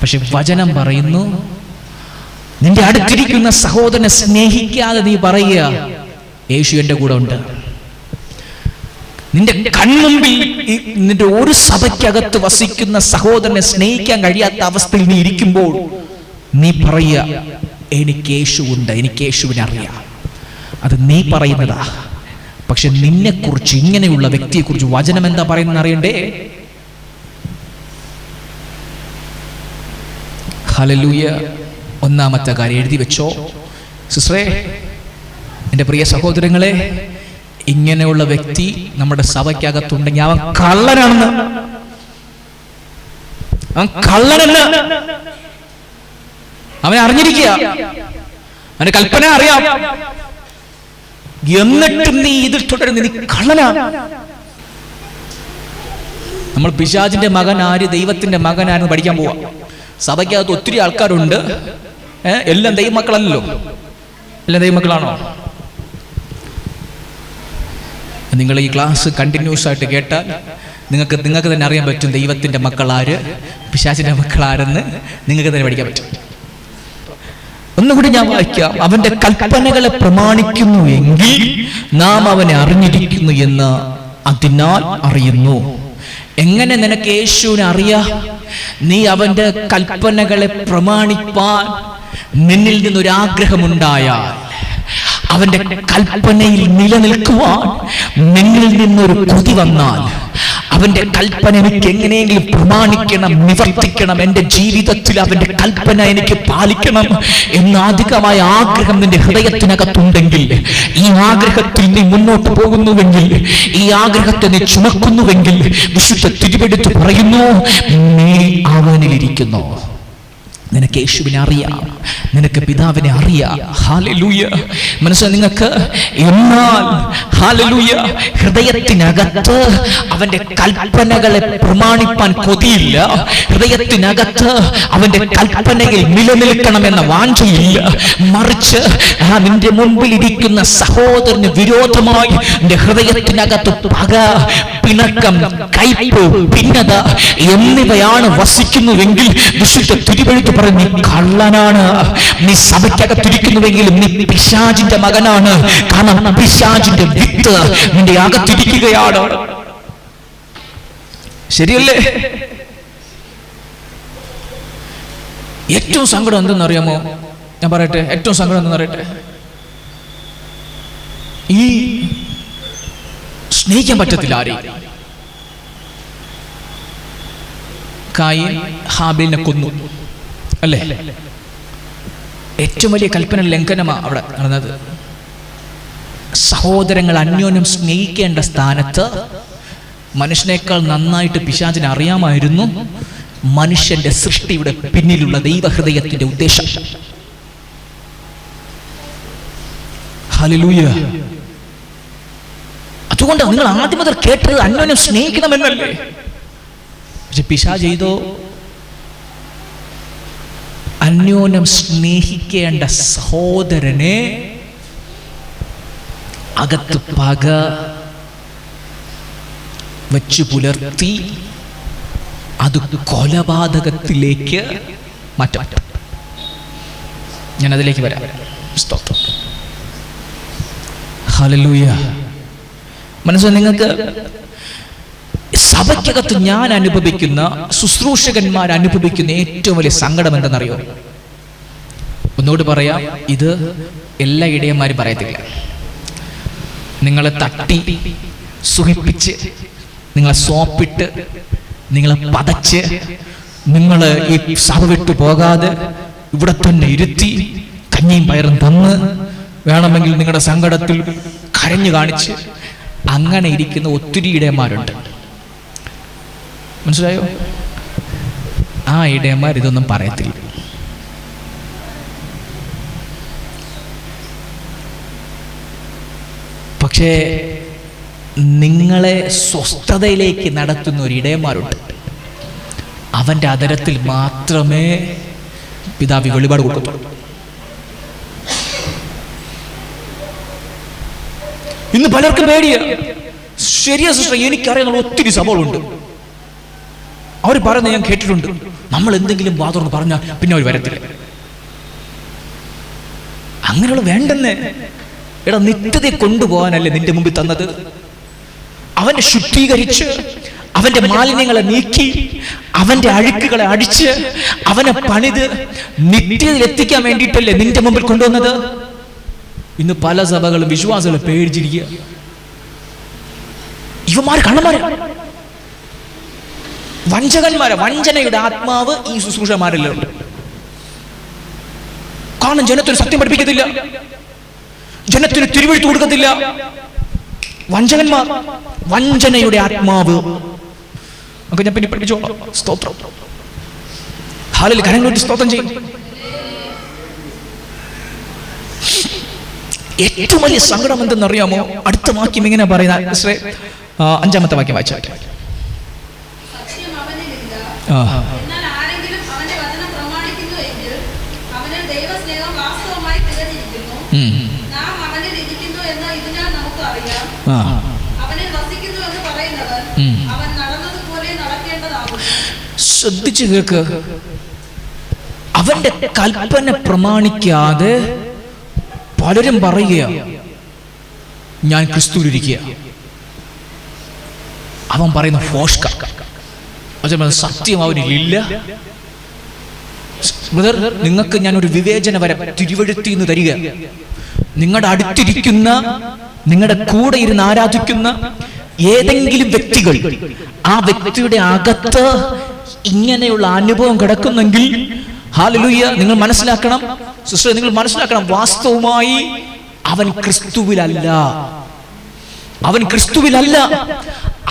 പക്ഷെ വചനം പറയുന്നു നിന്റെ അടുത്തിരിക്കുന്ന സഹോദരനെ സ്നേഹിക്കാതെ നീ പറയുക യേശു എൻ്റെ കൂടെ ഉണ്ട്. നിന്റെ കൺമുമ്പിൽ നിന്റെ ഒരു സഭയ്ക്കകത്ത് വസിക്കുന്ന സഹോദരനെ സ്നേഹിക്കാൻ കഴിയാത്ത അവസ്ഥയിൽ നീ ഇരിക്കുമ്പോൾ നീ പറയുക എനിക്ക് യേശു ഉണ്ട്, എനിക്ക് യേശുവിനെ അറിയാം. അത് നീ പറയുന്നതാ. പക്ഷെ നിന്നെക്കുറിച്ച്, ഇങ്ങനെയുള്ള വ്യക്തിയെക്കുറിച്ച് വചനം എന്താ പറയുന്നത് അറിയണ്ടേ? ഹല്ലേലൂയ. 1-ാമത്തെ കാര്യം എഴുതി വെച്ചോ സിസ്റ്ററേ, എൻ്റെ പ്രിയ സഹോദരങ്ങളെ. ഇങ്ങനെയുള്ള വ്യക്തി നമ്മുടെ സഭയ്ക്കകത്തുണ്ടെങ്കിൽ അവൻ കള്ളനാണെന്ന്, അവൻ കള്ളനെന്ന് അവനെ അറിഞ്ഞിരിക്കുക. അവന്റെ കൽപ്പന അറിയാം. എന്നിട്ടും നീ ഇതിൽ തുടരുന്ന നീ കള്ളനാണ്. നമ്മൾ പിശാചിന്റെ മകൻ ആര്, ദൈവത്തിന്റെ മകൻ ആരെന്ന് പഠിക്കാൻ പോവാ. സഭയ്ക്കകത്ത് ഒത്തിരി ആൾക്കാരുണ്ട്. എല്ലാം ദൈവമക്കളല്ലോ. എല്ലാം ദൈവമക്കളാണോ? നിങ്ങൾ ഈ ക്ലാസ് കണ്ടിന്യൂസ് ആയിട്ട് കേട്ടാൽ നിങ്ങൾക്ക് തന്നെ അറിയാൻ പറ്റും ദൈവത്തിന്റെ മക്കൾ ആര്, പിശാചിന്റെ മക്കൾ ആരെന്ന് നിങ്ങൾക്ക് തന്നെ പഠിക്കാൻ പറ്റും. ഒന്നുകൂടി ഞാൻ വായിക്കാം. അവന്റെ കൽപ്പനകളെ പ്രമാണിക്കുന്നു എങ്കിൽ നാം അവനെ അറിഞ്ഞിരിക്കുന്നു എന്ന് അതിനാൽ അറിയുന്നു. എങ്ങനെ നിനക്ക് യേശുവിനെ അറിയാം? നീ അവന്റെ കൽപ്പനകളെ പ്രമാണിപ്പാൻ നിന്നിൽ നിന്നൊരാഗ്രഹമുണ്ടായാൽ, അവന്റെ കൽപ്പനയിൽ നിലനിൽക്കുവാൻ നിന്നിൽ നിന്നൊരു കൊതി വന്നാൽ, അവന്റെ കൽപ്പന എനിക്ക് എങ്ങനെയെങ്കിലും പ്രമാണിക്കണം, നിവർത്തിക്കണം, എൻ്റെ ജീവിതത്തിൽ അവന്റെ കൽപ്പന എനിക്ക് പാലിക്കണം എന്ന അധികമായ ആഗ്രഹം നിന്റെ ഹൃദയത്തിനകത്തുണ്ടെങ്കിൽ, ഈ ആഗ്രഹത്തിൽ നീ മുന്നോട്ട് പോകുന്നുവെങ്കിൽ, ഈ ആഗ്രഹത്തെ നീ ചുമക്കുന്നുവെങ്കിൽ, വിശുദ്ധ തിരുവെടുത്ത് പറയുന്നു നീ അവനിലിരിക്കുന്നു. നിനക്ക് യേശുവിനെ അറിയാം, നിനക്ക് പിതാവിനെ അറിയാം. ഹല്ലേലൂയ. മനസ്സിലായി നിങ്ങൾക്ക്? എന്നാൽ ഹല്ലേലൂയ, ഹൃദയത്തിനകത്ത് അവന്റെ കൽപ്പനകളെ പ്രമാണിപ്പാൻ കൊതിയില്ല. ഹൃദയത്തിനകത്ത് അവന്റെ കൽപ്പനയിൽ നിലനിൽക്കണമെന്ന വാഞ്ചയില്ല. മറിച്ച് നിന്റെ മുമ്പിൽ ഇരിക്കുന്ന സഹോദരന് വിരോധമായി നിന്റെ ഹൃദയത്തിനകത്ത് പക, പിണക്കം, കയ്പ്, ഭിന്നത എന്നിവയാണ് വസിക്കുന്നുവെങ്കിൽ വിശുദ്ധ തിരുവെഴുത്ത് പറഞ്ഞു നീ കള്ളനാണ്. നീ സഭയ്ക്കകത്തിരിക്കുന്നുവെങ്കിലും നീ പിശാചിന്റെ മകനാണ്. കാരണം പിശാചിന്റെ വിത്ത് നിന്റെ അകത്തിരിക്കുകയാണ്. ശരിയല്ലേ? ഏറ്റവും സങ്കടം എന്തെന്നറിയാമോ? ഞാൻ പറയട്ടെ, ഏറ്റവും സങ്കടം എന്ന് പറയട്ടെ, ഈ സ്നേഹിക്കാൻ പറ്റത്തില്ല ആരെയും. കായീൻ ഹാബീലിനെ കൊന്നു അല്ലേ? ഏറ്റവും വലിയ കൽപ്പന ലംഘനമാണ് അവിടെ നടന്നത്. സഹോദരങ്ങൾ അന്യോന്യം സ്നേഹിക്കേണ്ട സ്ഥാനത്ത് മനുഷ്യനേക്കാൾ നന്നായിട്ട് പിശാചിനെ അറിയാമായിരുന്നു മനുഷ്യന്റെ സൃഷ്ടിയുടെ പിന്നിലുള്ള ദൈവഹൃദയത്തിന്റെ ഉദ്ദേശം. ഹല്ലേലൂയ. അതുകൊണ്ട് നിങ്ങൾ ആദ്യം മുതൽ കേട്ടത് അന്യോന്യം സ്നേഹിക്കണമെന്നല്ലേ? പക്ഷെ പിശാച് ചെയ്തോ? അന്യോന്യം സ്നേഹിക്കേണ്ട സഹോദരനെ അകത്ത് പക വച്ചു പുലർത്തി അത് കൊലപാതകത്തിലേക്ക് മാറ്റാം. ഞാൻ അതിലേക്ക് വരാം. സ്തോത്രം. ഹല്ലേലൂയ. മനസ്സിലായി നിങ്ങൾക്ക്? സഭയ്ക്കകത്ത് ഞാൻ അനുഭവിക്കുന്ന, ശുശ്രൂഷകന്മാർ അനുഭവിക്കുന്ന ഏറ്റവും വലിയ സങ്കടം എന്തെന്നറിയോ? ഒന്നുകൂടി പറയാം, ഇത് എല്ലാ ഇടയന്മാരും പറയത്തില്ല. നിങ്ങളെ തട്ടി സുഖിപ്പിച്ച്, നിങ്ങളെ സോപ്പിട്ട്, നിങ്ങളെ പതച്ച്, നിങ്ങൾ ഈ സഭ വിട്ടു പോകാതെ ഇവിടെ തന്നെ ഇരുത്തി കഞ്ഞിയും പയറും തന്ന്, വേണമെങ്കിൽ നിങ്ങളുടെ സങ്കടത്തിൽ കരഞ്ഞു കാണിച്ച് അങ്ങനെ ഇരിക്കുന്ന ഒത്തിരി ഇടയന്മാരുണ്ട്. മനസ്സിലായോ? ആ ഇടയന്മാർ ഇതൊന്നും പറയത്തില്ല. പക്ഷേ നിങ്ങളെ സ്വസ്ഥതയിലേക്ക് നടത്തുന്ന ഒരു ഇടയന്മാരുണ്ട്. അവന്റെ അതരത്തിൽ മാത്രമേ പിതാവ് വെളിപാട് കൊടുക്കത്തുള്ളൂ. ഇന്ന് പലർക്കും പേടിയാ. ശരിയാ സിസ്റ്റർ, എനിക്കറിയാനുള്ള ഒത്തിരി സഭകളുണ്ട്. അവർ പറയുന്നത് ഞാൻ കേട്ടിട്ടുണ്ട്, നമ്മൾ എന്തെങ്കിലും വാതുറന്ന് പറഞ്ഞാൽ പിന്നെ അവർ വരത്തില്ല. അങ്ങനെയുള്ള വേണ്ടെന്ന്. എടാ, നിത്യതയെ കൊണ്ടുപോകാനല്ലേ നിന്റെ മുമ്പിൽ തന്നത്? അവനെ ശുദ്ധീകരിച്ച്, അവന്റെ മാലിന്യങ്ങളെ നീക്കി, അവന്റെ അഴുക്കുകളെ അടിച്ച്, അവനെ പണിത് നിത്യതയിൽ എത്തിക്കാൻ വേണ്ടിയിട്ടല്ലേ നിന്റെ മുമ്പിൽ കൊണ്ടുവന്നത്? ഇന്ന് പല സഭകളും വിശ്വാസികളെ പേടിച്ചിരിക്കുക. ഇവന്മാർ കള്ളന്മാരെ, വഞ്ചകന്മാരെ. വഞ്ചനയുടെ ആത്മാവ് ഈ ശുശ്രൂഷമാരെല്ലാം ഉണ്ട്. കാരണം ജനത്തിന് സത്യം പഠിപ്പിക്കത്തില്ല, ജനത്തിന് തിരുവെഴുത്ത് കൊടുക്കത്തില്ല. വഞ്ചകന്മാർ, വഞ്ചനയുടെ ആത്മാവ്. നമുക്ക് ഞാൻ പിന്നെ പഠിപ്പിച്ചോളാം. സ്തോത്രം. ഹാലിൽ കരങ്ങൾ വെച്ച് സ്തോത്രം ചെയ്യും. ഏറ്റവും വലിയ സങ്കടം എന്തെന്നറിയാമോ? അടുത്ത വാക്യം ഇങ്ങനെ പറയുന്ന 5-ാമത്തെ വാക്യം വായിച്ചാൽ, ശ്രദ്ധിച്ചു കേൾക്ക്. അവന്റെ കൽപ്പന പ്രമാണിക്കാതെ പലരും പറയുക ഞാൻ ക്രിസ്തുവിലിരിക്കുക. അവൻ പറയുന്ന ഫോഷ്ക സത്യം അവനിലില്ല. ബ്രദർ, നിങ്ങൾക്ക് ഞാനൊരു വിവേചന വരം തിരുവെഴുത്തിൽ നിന്ന് തരിക. നിങ്ങളുടെ അടുത്തിരിക്കുന്ന, നിങ്ങളുടെ കൂടെ ഇരുന്ന് ആരാധിക്കുന്ന ഏതെങ്കിലും വ്യക്തികൾ, ആ വ്യക്തിയുടെ അകത്ത് ഇങ്ങനെയുള്ള അനുഭവം കിടക്കുന്നെങ്കിൽ, ഹല്ലേലൂയ, നിങ്ങൾ മനസ്സിലാക്കണം സിസ്റ്റർ, നിങ്ങൾ മനസ്സിലാക്കണം, വാസ്തവമായി അവൻ ക്രിസ്തുവിലല്ല. അവൻ ക്രിസ്തുവിലല്ല.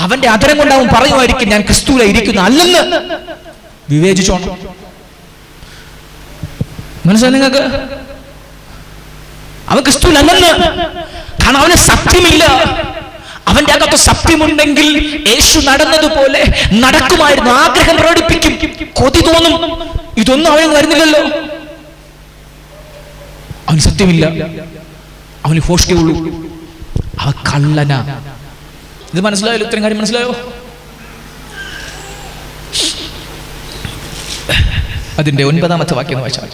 അവന്റെ അതരം കൊണ്ട് അവൻ പറയുമായിരിക്കും ഞാൻ ക്രിസ്തുവിലായിരിക്കുന്ന, അല്ലെന്ന് വിവേചിച്ചോണം. മനസ്സിലായി നിങ്ങൾക്ക്? അവൻ ക്രിസ്തുവിലല്ലെന്ന്. കാരണം അവന് സത്യമില്ല. അവന്റെ അകത്ത് സത്യമുണ്ടെങ്കിൽ യേശു നടന്നതുപോലെ നടക്കുമായിരുന്നു. ആഗ്രഹം പ്രകടിപ്പിക്കും, കൊതി തോന്നും. ഇതൊന്നും അവന് വരുന്നില്ലല്ലോ. അവന് സത്യമില്ല, അവന് ഫോഷ്കയുള്ളൂ, അവ കള്ളന. ഇത് മനസ്സിലായല്ലോ? ഇത്രയും കാര്യം മനസ്സിലായോ? അതിന്റെ 9-ാമത്തെ വാക്യം വായിച്ചാൽ,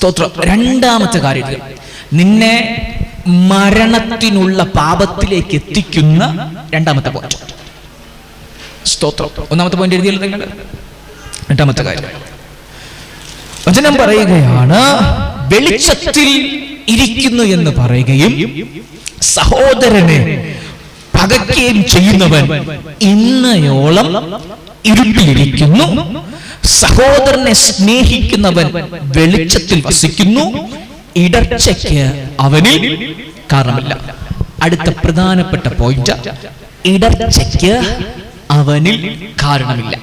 സ്തോത്രം. രണ്ടാമത്തെ കാര്യം, നിന്നെ മരണത്തിനുള്ള പാപത്തിലേക്ക് എത്തിക്കുന്ന രണ്ടാമത്തെ പോയിന്റ്. സ്തോത്രം. ഒന്നാമത്തെ പോയിന്റ് എഴുതിയല്ലോ നിങ്ങൾ. രണ്ടാമത്തെ കാര്യം വചനം പറയുകയാണ്, വെളിച്ചത്തിൽ ഇരിക്കുന്നു എന്ന് പറയുകയും സഹോദരനെ പകയ്ക്കുകയും ചെയ്യുന്നവൻ ഇന്നയോളം ഇരുട്ടിലിരിക്കുന്നു. സഹോദരനെ സ്നേഹിക്കുന്നവൻ വെളിച്ചത്തിൽ വസിക്കുന്നു, ഇടർച്ചയ്ക്ക് അവനിൽ കാരണമില്ല. അടുത്ത പ്രധാനപ്പെട്ട പോയിന്റ്, ഇടർച്ചയ്ക്ക് അവനിൽ കാരണമില്ല.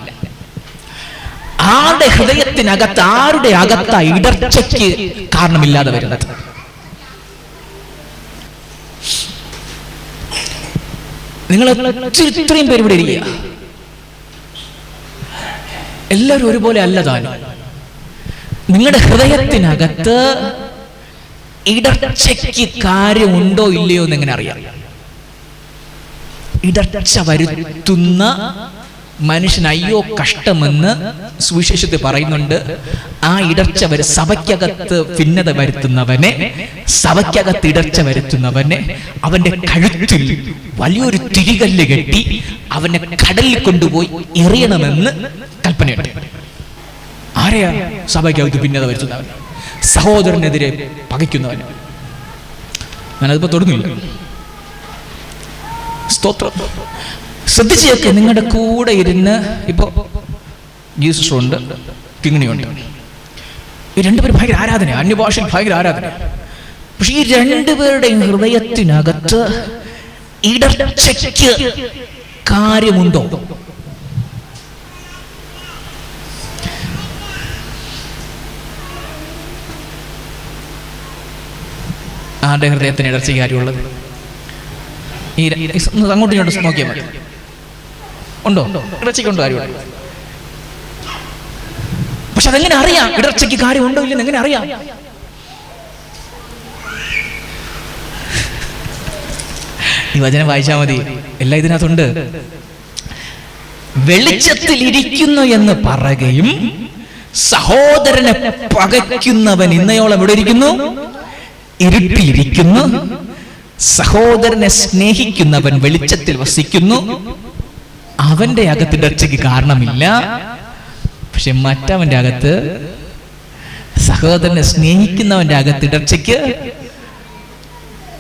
ആരുടെ ഹൃദയത്തിനകത്ത്, ആരുടെ അകത്ത ഇടർച്ചയ്ക്ക് കാരണമില്ലാതെ വരുന്നത്? നിങ്ങൾ ഇത്രയും പേര് ഇവിടെ ഇരിക്കുക, എല്ലാവരും ഒരുപോലെ അല്ല താനും. നിങ്ങളുടെ ഹൃദയത്തിനകത്ത് ഇടർച്ചയ്ക്ക് കാര്യമുണ്ടോ ഇല്ലയോ എന്ന് എങ്ങനെ അറിയാം? ഇടർച്ച വരുത്തുന്ന മനുഷ്യൻ അയ്യോ കഷ്ടമെന്ന് സുവിശേഷത്തിൽ പറയുന്നുണ്ട്. ആ ഇടർച്ച സഭയ്ക്കകത്ത് ഭിന്നത വരുത്തുന്നവനെ, സഭയ്ക്കകത്ത് ഇടർച്ച വരുത്തുന്നവനെ അവന്റെ കഴുത്തിൽ വലിയൊരു തിരികല്ല് കെട്ടി അവനെ കടലിൽ കൊണ്ടുപോയി എറിയണമെന്ന് കൽപ്പനയുണ്ട്. ആരെയാ സഭയ്ക്കകത്ത് ഭിന്നത വരുത്തുന്നവൻ? സഹോദരനെതിരെ പകയ്ക്കുന്നവൻ. ഞാനതിപ്പോ തൊടുന്നില്ല. സ്തോത്രം. ശ്രദ്ധിച്ചൊക്കെ നിങ്ങളുടെ കൂടെ ഇരുന്ന്, ഇപ്പോ ജീസസ് ഉണ്ട്, കിങ്ങിണിയുണ്ട്, ഈ രണ്ടുപേരും ഭയങ്കര ആരാധന, അന്യഭാഷയിൽ ഭയങ്കര ആരാധന. പക്ഷെ ഈ രണ്ടുപേരുടെയും ഹൃദയത്തിനകത്ത് ഇടർച്ചയ്ക്ക് കാര്യമുണ്ടോ? ആരുടെ ഹൃദയത്തിന് ഇടർച്ചയ്ക്ക് കാര്യമുള്ളത്? ഈ അങ്ങോട്ടും ഇങ്ങോട്ടും നോക്കിയാൽ മതി. ഉണ്ടോ? ഇടർച്ചയ്ക്കുണ്ടോ കാര്യമുണ്ട്? പക്ഷെ അതെങ്ങനെ അറിയാം? ഇടർച്ചയ്ക്ക് കാര്യമുണ്ടോ ഇല്ലെന്ന് എങ്ങനെ അറിയാം? ഈ വചനം വായിച്ചാൽ മതി, എല്ലാം ഇതിനകത്തുണ്ട്. വെളിച്ചത്തിൽ ഇരിക്കുന്നു എന്ന് പറയുകയും സഹോദരനെ പകയ്ക്കുന്നവൻ ഇന്നയോളം എവിടെ ഇരിക്കുന്നു? ഇരുട്ടിലിരിക്കുന്നു. സഹോദരനെ സ്നേഹിക്കുന്നവൻ വെളിച്ചത്തിൽ വസിക്കുന്നു, അവന്റെ അകത്ത് ഇടർച്ചയ്ക്ക് കാരണമില്ല. പക്ഷെ മറ്റവന്റെ അകത്ത്, സഹോദരനെ സ്നേഹിക്കുന്നവന്റെ അകത്ത് ഇടർച്ചയ്ക്ക്,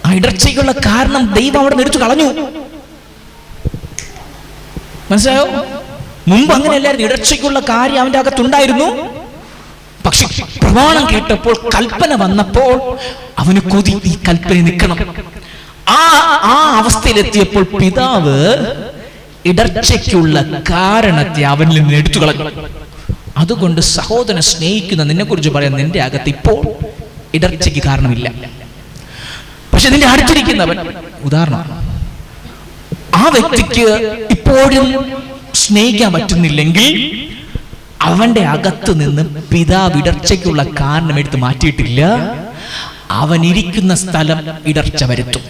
ആ ഇടർച്ചയ്ക്കുള്ള കാരണം ദൈവം അവിടെ എടുത്തു കളഞ്ഞു. മനസ്സിലായോ? മുമ്പ് അങ്ങനെയല്ലായിരുന്നു. ഇടർച്ചയ്ക്കുള്ള കാര്യം അവന്റെ അകത്തുണ്ടായിരുന്നു. പക്ഷെ പ്രമാണം കേട്ടപ്പോൾ, കൽപ്പന വന്നപ്പോൾ അവന് കൊതി, ഈ കൽപ്പന നിൽക്കണം. ആ അവസ്ഥയിലെത്തിയപ്പോൾ പിതാവ് ഇടർച്ചയ്ക്കുള്ള കാരണത്തെ അവനിൽ നിന്ന് എടുത്തു കളഞ്ഞു. അതുകൊണ്ട് സഹോദരനെ സ്നേഹിക്കുന്ന നിന്നെ കുറിച്ച് പറയാൻ, നിന്റെ അകത്ത് ഇപ്പോൾ ഇടർച്ചയ്ക്ക് കാരണമില്ല. പക്ഷെ നിന്റെ അടുത്തിരിക്കുന്നവൻ, ഉദാഹരണം, ആ വ്യക്തിക്ക് ഇപ്പോഴും സ്നേഹിക്കാൻ പറ്റുന്നില്ലെങ്കിൽ അവന്റെ അകത്ത് നിന്ന് പിതാവ് ഇടർച്ചയ്ക്കുള്ള കാരണം എടുത്ത് മാറ്റിയിട്ടില്ല. അവൻ ഇരിക്കുന്ന സ്ഥലം ഇടർച്ച വരുത്തും.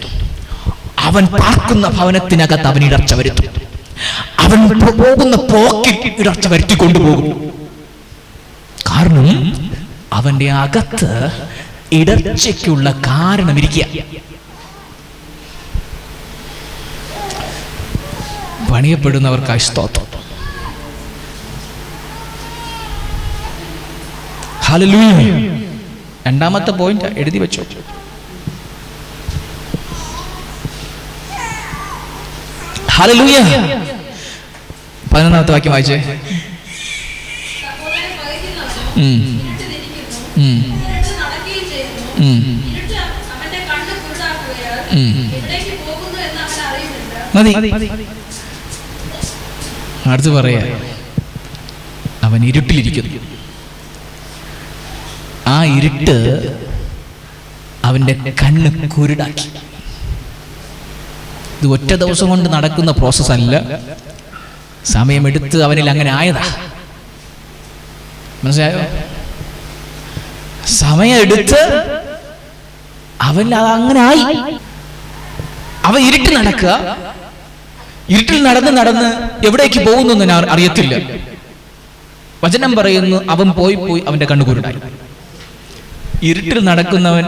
അവൻ പാർക്കുന്ന ഭവനത്തിനകത്ത് അവൻ ഇടർച്ച വരുത്തും. അവൻ പോകുന്ന പോക്കിൽ ഇടർച്ച വരുത്തി കൊണ്ടുപോകും. കാരണം അവന്റെ അകത്ത് ഇടർച്ചയ്ക്കുള്ള കാരണം ഇരിക്കുക. പണിയപ്പെടുന്നവർക്കായി സ്തോത്രം. ഹല്ലേലൂയ. രണ്ടാമത്തെ പോയിന്റ് എഴുതി വെച്ചോ. ഹല്ലേലൂയ. 11ാമത്തെ വാക്യം വായിച്ചേ. മതി. അടുത്ത് പറയാ, അവൻ ഇരുട്ടിലിരിക്കുന്നു. ആ ഇരുട്ട് അവന്റെ കണ്ണ് കുരുടാക്കി. ഇത് ഒറ്റ ദിവസം കൊണ്ട് നടക്കുന്ന പ്രോസസ് അല്ല, സമയമെടുത്ത് അവനിൽ അങ്ങനെ ആയതാ. മനസ്സിലായോ? സമയമെടുത്ത് അവൻ അങ്ങനെ ആയി. അവൻ ഇരുട്ടിൽ നടക്കുക. ഇരുട്ടിൽ നടന്ന് നടന്ന് എവിടേക്ക് പോകുന്നു അറിയത്തില്ല. വചനം പറയുന്നു, അവൻ പോയി അവന്റെ കണ്ണുകുരുടായി. ഇരുട്ടിൽ നടക്കുന്നവൻ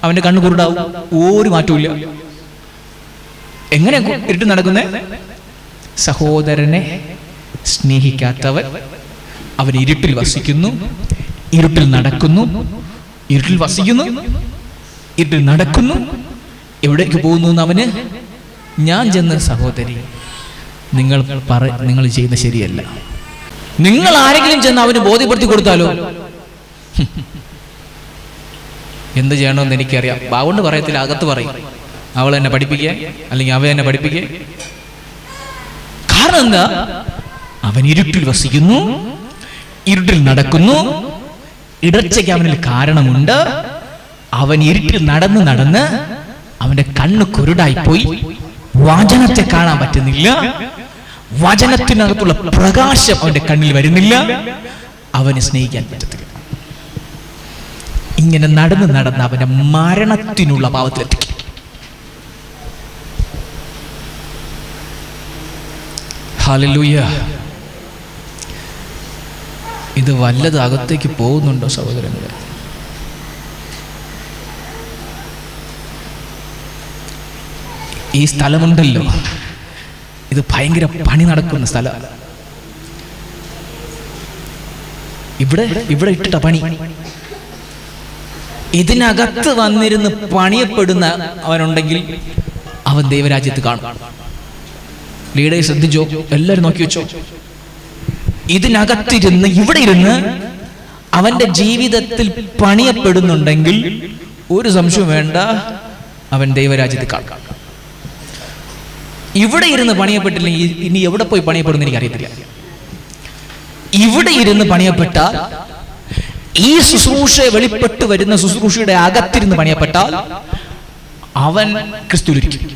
അവന്റെ കണ്ണ് കുരുടാവും, ഒരു മാറ്റമില്ല. എങ്ങനെ ഇരുട്ടിൽ നടക്കുന്നേ? സഹോദരനെ സ്നേഹിക്കാത്തവൻ അവൻ ഇരുട്ടിൽ വസിക്കുന്നു, ഇരുട്ടിൽ നടക്കുന്നു, ഇരുട്ടിൽ വസിക്കുന്നു, ഇരുട്ടിൽ നടക്കുന്നു. എവിടേക്ക് പോകുന്നു എന്ന് അവന് ഞാൻ ചെന്ന്, സഹോദരി നിങ്ങൾ ചെയ്യുന്ന ശരിയല്ല. നിങ്ങൾ ആരെങ്കിലും ചെന്ന് അവന് ബോധ്യപ്പെടുത്തി കൊടുത്താലോ? എന്ത് ചെയ്യണമെന്ന് എനിക്കറിയാം. ബാവുണ്ട് പറയത്തില്ല, അകത്ത് പറയും. അവൾ എന്നെ പഠിപ്പിക്കുക, അല്ലെങ്കിൽ അവൻ എന്നെ പഠിപ്പിക്കുക. കാരണം എന്താ? അവൻ ഇരുട്ടിൽ വസിക്കുന്നു, ഇരുട്ടിൽ നടക്കുന്നു. ഇടർച്ചയ്ക്ക് അവനിൽ കാരണമുണ്ട്. അവൻ ഇരുട്ടിൽ നടന്ന് നടന്ന് അവന്റെ കണ്ണ് കുരുടായിപ്പോയി. വചനത്തെ കാണാൻ പറ്റുന്നില്ല. വചനത്തിനകത്തുള്ള പ്രകാശം അവന്റെ കണ്ണിൽ വരുന്നില്ല. അവനെ സ്നേഹിക്കാൻ പറ്റത്തില്ല. ഇങ്ങനെ നടന്ന് നടന്ന് അവന്റെ മരണത്തിനുള്ള പാവത്തിലെത്തിക്കും. ഹല്ലേലൂയ. ഇത് വല്ലത് അകത്തേക്ക് പോകുന്നുണ്ടോ സഹോദരങ്ങളെ? ഈ സ്ഥലമുണ്ടല്ലോ, ഇത് ഭയങ്കര പണി നടക്കുന്ന സ്ഥലം. ഇവിടെ ഇട്ടിട്ട പണി. ഇതിനകത്ത് വന്നിരുന്ന് പണിയപ്പെടുന്ന അവനുണ്ടെങ്കിൽ അവൻ ദൈവരാജ്യത്ത് കാണും. ലീഡേഴ്സ് ശ്രദ്ധിച്ചോ, എല്ലാവരും നോക്കി വെച്ചോ. ഇതിനകത്തിരുന്ന് ഇവിടെ ഇരുന്ന് അവന്റെ ജീവിതത്തിൽ പണിയപ്പെടുന്നുണ്ടെങ്കിൽ ഒരു സംശയവും വേണ്ട, അവൻ ദൈവരാജ്യത്ത് കാണും. ഇവിടെ ഇരുന്ന് പണിയപ്പെട്ടില്ലെങ്കിൽ ഇനി എവിടെ പോയി പണിയപ്പെടുന്ന എനിക്കറിയത്തില്ല. ഇവിടെ ഇരുന്ന് പണിയപ്പെട്ടാൽ, ഈ ശുശ്രൂഷ വെളിപ്പെട്ട് വരുന്ന ശുശ്രൂഷയുടെ അകത്തിരുന്ന് പണിയപ്പെട്ടാൽ അവൻ ക്രിസ്തുവിലിരിക്കും.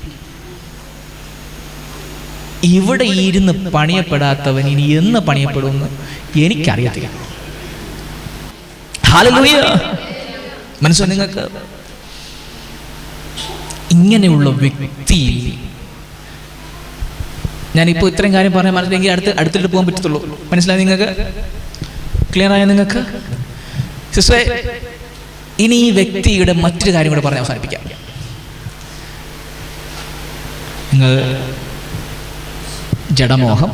ഇവിടെ ഇരുന്ന് പണിയപ്പെടാത്തവൻ ഇനി എന്ന് പണിയപ്പെടുമെന്ന് എനിക്കറിയത്തില്ല. ഹല്ലേലൂയ. മനസ്സിലായോ നിങ്ങൾക്ക്? ഇങ്ങനെയുള്ള വ്യക്തി, ഞാനിപ്പോൾ ഇത്രയും കാര്യം പറയാൻ മനസ്സിലെങ്കിൽ അടുത്തിട്ട് പോകാൻ പറ്റത്തുള്ളൂ. മനസ്സിലായി നിങ്ങൾക്ക്? ക്ലിയർ ആയ നിങ്ങൾക്ക്? സിസ്റ്ററെ, ഇനി ഈ വ്യക്തിയുടെ മറ്റൊരു കാര്യം കൂടെ പറഞ്ഞ് അവസാനിപ്പിക്കാം. നിങ്ങൾ ജഡമോഹം,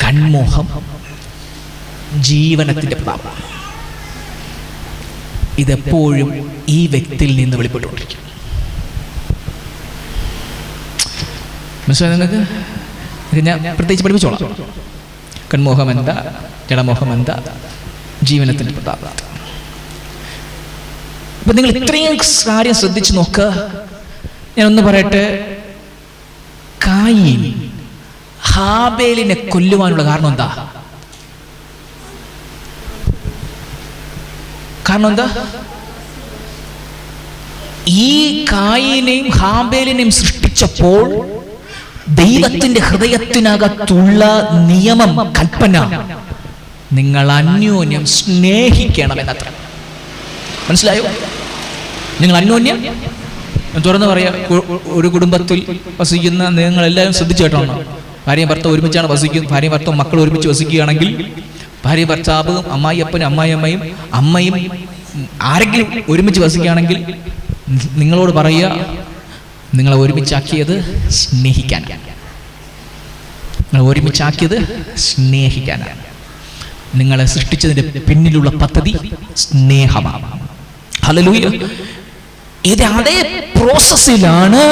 കൺമോഹം, ജീവനത്തിന്റെ പാപം, ഇതെപ്പോഴും ഈ വ്യക്തിയിൽ നിന്ന് വെളിപ്പെട്ടുകൊണ്ടിരിക്കും. മനസ്സിലായി നിങ്ങൾക്ക്? ഞാൻ പ്രത്യേകിച്ച് പഠിപ്പിച്ചോളാം. കൺമോഹം എന്താ, ജഡമോഹം എന്താ, ജീവനത്തിന്റെ പ്രതാപം. അപ്പൊ നിങ്ങൾ ഇത്രയും കാര്യം ശ്രദ്ധിച്ചു നോക്കുക. ഞാനൊന്ന് പറയട്ടെ. കായീൻ ഹാബേലിനെ കൊല്ലുവാനുള്ള കാരണം എന്താ? കാരണം എന്താ? ഈ കായീനെയും ഹാബേലിനെയും സൃഷ്ടിച്ചപ്പോൾ ദൈവത്തിന്റെ ഹൃദയത്തിനകത്തുള്ള നിയമം, കൽപ്പന, നിങ്ങൾ അന്യോന്യം സ്നേഹിക്കണമെന്നത്ര. മനസ്സിലായോ? നിങ്ങൾ അന്യോന്യം, തുറന്നു പറയാ, ഒരു കുടുംബത്തിൽ വസിക്കുന്ന നിങ്ങൾ എല്ലാവരും ശ്രദ്ധിച്ചു കേട്ടോണം. ഭാര്യയും ഭർത്താവ് ഒരുമിച്ചാണ് വസിക്കുന്നത്. ഭാര്യയും ഭർത്താവും മക്കൾ ഒരുമിച്ച് വസിക്കുകയാണെങ്കിൽ, ഭാര്യ ഭർത്താവ്, അമ്മായിയപ്പനും അമ്മായിയമ്മയും അമ്മയും ആരെങ്കിലും ഒരുമിച്ച് വസിക്കുകയാണെങ്കിൽ നിങ്ങളോട് പറയുക, നിങ്ങളെ ഒരുമിച്ചാക്കിയത് സ്നേഹിക്കാനാണ്. നിങ്ങളെ ഒരുമിച്ചാക്കിയത് സ്നേഹിക്കാനാണ്. നിങ്ങളെ സൃഷ്ടിച്ചതിന്റെ പിന്നിലുള്ള പദ്ധതി സ്നേഹമാണ്. ഹല്ലേലൂയ. ഇത് അതേ പ്രോസസ്സിലാണ്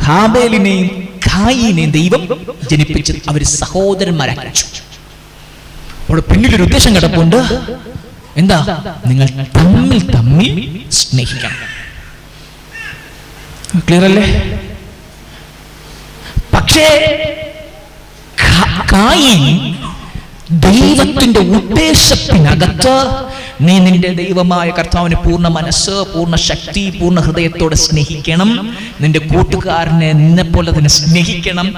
ഹാബേലിനെയും കായീനെയും ദൈവം ജനിപ്പിച്ചത്. അവർ സഹോദരന്മാരാക്കി. അവിടെ പിന്നിലൊരു ഉദ്ദേശം കിടപ്പുണ്ട്. എന്താ? നിങ്ങൾ തമ്മിൽ തമ്മിൽ സ്നേഹിക്കണം. ക്ലിയർ അല്ലേ? പക്ഷേ കായീൻ ദൈവത്തിന്റെ ഉദ്ദേശത്തിനകത്ത്, നീ നിന്റെ ദൈവമായ കർത്താവിനെ പൂർണ്ണ മനസ്സ്, പൂർണ്ണ ശക്തി, പൂർണ്ണ ഹൃദയത്തോടെ സ്നേഹിക്കണം. നിന്റെ കൂട്ടുകാരനെ നിന്നെ പോലെ തന്നെ സ്നേഹിക്കണം.